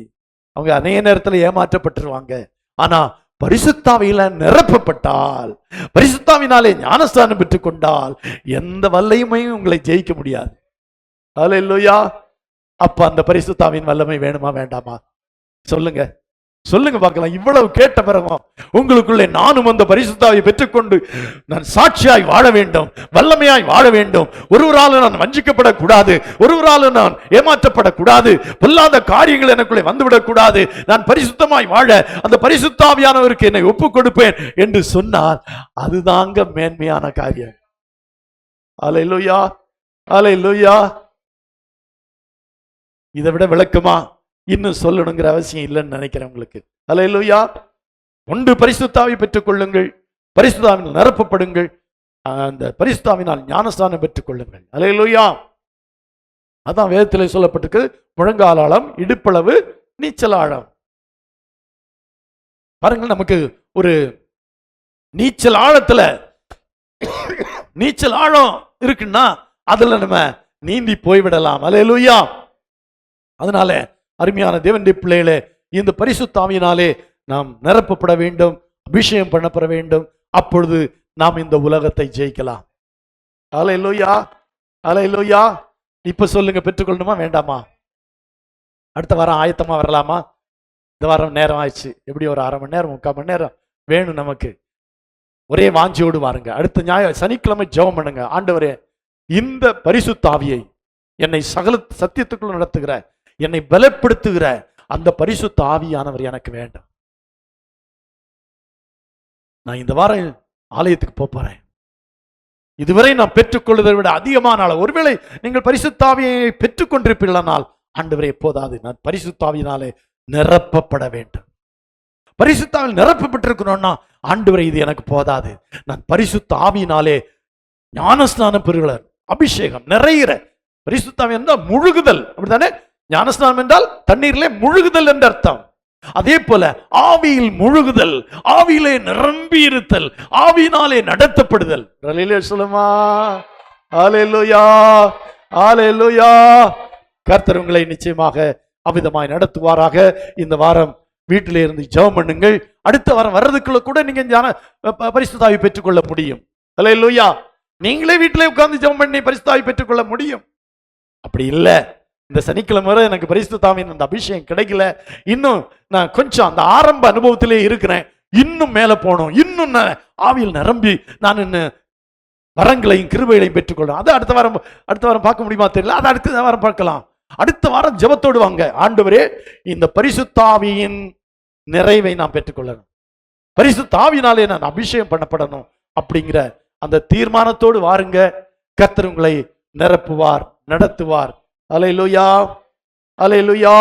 அவங்க அநேக நேரத்தில் ஏமாற்றப்பட்டுருவாங்க. ஆனா பரிசுத்த ஆவியில நிரப்பப்பட்டால், பரிசுத்த ஆவியினாலே ஞானஸ்தானம் பெற்றுக்கொண்டால் எந்த வல்லமையும் உங்களை ஜெயிக்க முடியாது. அல்லேலூயா. அப்ப அந்த பரிசுத்த ஆவியின் வல்லமை வேணுமா வேண்டாமா? சொல்லுங்க சொல்லுங்க பார்க்கலாம். இவ்வளவு கேட்ட பிறகும் உங்களுக்குள்ளே நானும் அந்த பரிசுத்த ஆவியை பெற்றுக்கொண்டு நான் சாட்சியாய் வாழ வேண்டும், வல்லமையாய் வாழ வேண்டும், ஒருவரால் நான் வஞ்சிக்கப்படக்கூடாது, ஒருவரால் நான் ஏமாற்றப்படக்கூடாது, பொல்லாத காரியங்கள் எனக்குள்ளே வந்துவிடக் கூடாது, நான் பரிசுத்தமாய் வாழ அந்த பரிசுத்த ஆவியானவருக்கு என்னை ஒப்புக் கொடுப்பேன் என்று சொன்னால் அதுதாங்க மேன்மையான காரியம். அல்லேலூயா அல்லேலூயா. இதை விட விளக்கமா இன்னும் சொல்லணுங்கிற அவசியம் இல்லைன்னு நினைக்கிறேன் உங்களுக்கு. அல்லேலூயா. ஒன்று பரிசுத்த ஆவியை பெற்றுக் கொள்ளுங்கள், பரிசுத்த ஆவியினால் நிரப்பப்படுங்கள், அந்த பரிசுத்த ஆவியினால் ஞானஸ்தானம் பெற்றுக் கொள்ளுங்கள். அல்லேலூயா. அதான் வேதத்திலே சொல்லப்பட்டிருக்கு, முழங்கால் ஆழம், இடுப்பளவு, நீச்சல் ஆழம். பாருங்கள், நமக்கு ஒரு நீச்சல் ஆழத்துல நீச்சல் ஆழம் இருக்குன்னா அதுல நம்ம நீந்தி போய்விடலாம். அல்லேலூயா. அதனால அருமையான தேவனுடைய பிள்ளைகளே, இந்த பரிசுத்த ஆவியினாலே நாம் நிரப்பப்பட வேண்டும், அபிஷேகம் பண்ணப்பட வேண்டும். அப்பொழுது நாம் இந்த உலகத்தை ஜெயிக்கலாம். அல்லேலூயா அல்லேலூயா. இப்ப சொல்லுங்க, பெற்றுக்கொள்ளணுமா வேண்டாமா? அடுத்த வாரம் ஆயத்தமா வரலாமா? இந்த வாரம் நேரம் ஆயிடுச்சு, எப்படி ஒரு 1/2 மணி நேரம் 3/4 மணி நேரம் வேணும் நமக்கு. ஒரே வாஞ்சியோடு வாருங்க. அடுத்த சனிக்கிழமை ஜெபம் பண்ணுங்க. ஆண்டவரே, இந்த பரிசுத்த ஆவியை என்னை சகல சத்தியத்துக்குள்ள நடத்துகிற, என்னை பலப்படுத்துகிற அந்த பரிசுத்த ஆவியானவர் எனக்கு வேண்டும். நான் இந்த வாரம் ஆலயத்துக்கு போறேன். இதுவரை நான் பெற்றுக்கொள்வதை விட அதிகமான அளவு, ஒருவேளை நீங்கள் பரிசுத்த ஆவியை பெற்றுக்கொண்டிருப்பீர்களானால், ஆண்டவரே எப்போதாவது நான் பரிசுத்த ஆவியினாலே நிரப்பப்பட வேண்டும். பரிசுத்த ஆவியில் நிரப்பப்பட்டிருக்கணும்னா, ஆண்டவரே இது எனக்கு போதாது, நான் பரிசுத்த ஆவியினாலே ஞானஸ்நானம் பெறுகிற, அபிஷேகம் நிறைகிற, பரிசுத்த ஆவி என்றால் முழுகுதல், அப்படித்தானே? ஞானஸ்நானம் என்றால் தண்ணீரிலே முழுகுதல் என்ற அர்த்தம். அதே போல ஆவியில் முழுகுதல், ஆவியிலே நிரம்பி இருத்தல், ஆவியினாலே நடத்தப்படுதல். சொல்லுமா? அல்லேலூயா அல்லேலூயா. கர்த்தர் உங்களை நிச்சயமாக அவிதமாய் நடத்துவாராக. இந்த வாரம் வீட்டிலே இருந்து ஜெபம் பண்ணுங்கள். அடுத்த வாரம் வர்றதுக்குள்ள கூட நீங்க பரிசுத்த ஆவி பெற்றுக்கொள்ள முடியும். அல்லேலூயா. நீங்களே வீட்டிலே உட்கார்ந்து ஜெபம் பண்ணி பரிசுத்த ஆவி பெற்றுக்கொள்ள முடியும். அப்படி இல்லை, இந்த சனிக்கிழமை வரை எனக்கு பரிசுத்த ஆவியின் அந்த அபிஷேகம் கிடைக்கல, இன்னும் நான் கொஞ்சம் அந்த ஆரம்ப அனுபவத்திலே இருக்கிறேன், இன்னும் மேல போகணும், இன்னும் ஆவியில் நிரம்பி நான் இன்னும் வரங்களையும் கிருபைகளையும் பெற்றுக்கொள்ளும். அது அடுத்த வாரம் பார்க்க முடியுமா தெரியல, அது அடுத்த வாரம் பார்க்கலாம். அடுத்த வாரம் ஜெபத்தோடு வாங்க. ஆண்டவரே, இந்த பரிசுத்த ஆவியின் நிறைவை நான் பெற்றுக்கொள்ளணும், பரிசுத்த ஆவியினாலே நான் அபிஷேகம் பண்ணப்படணும் அப்படிங்கிற அந்த தீர்மானத்தோடு வாருங்க. கர்த்தர் உங்களை நிரப்புவார், நடத்துவார். அல்லேலூயா அல்லேலூயா.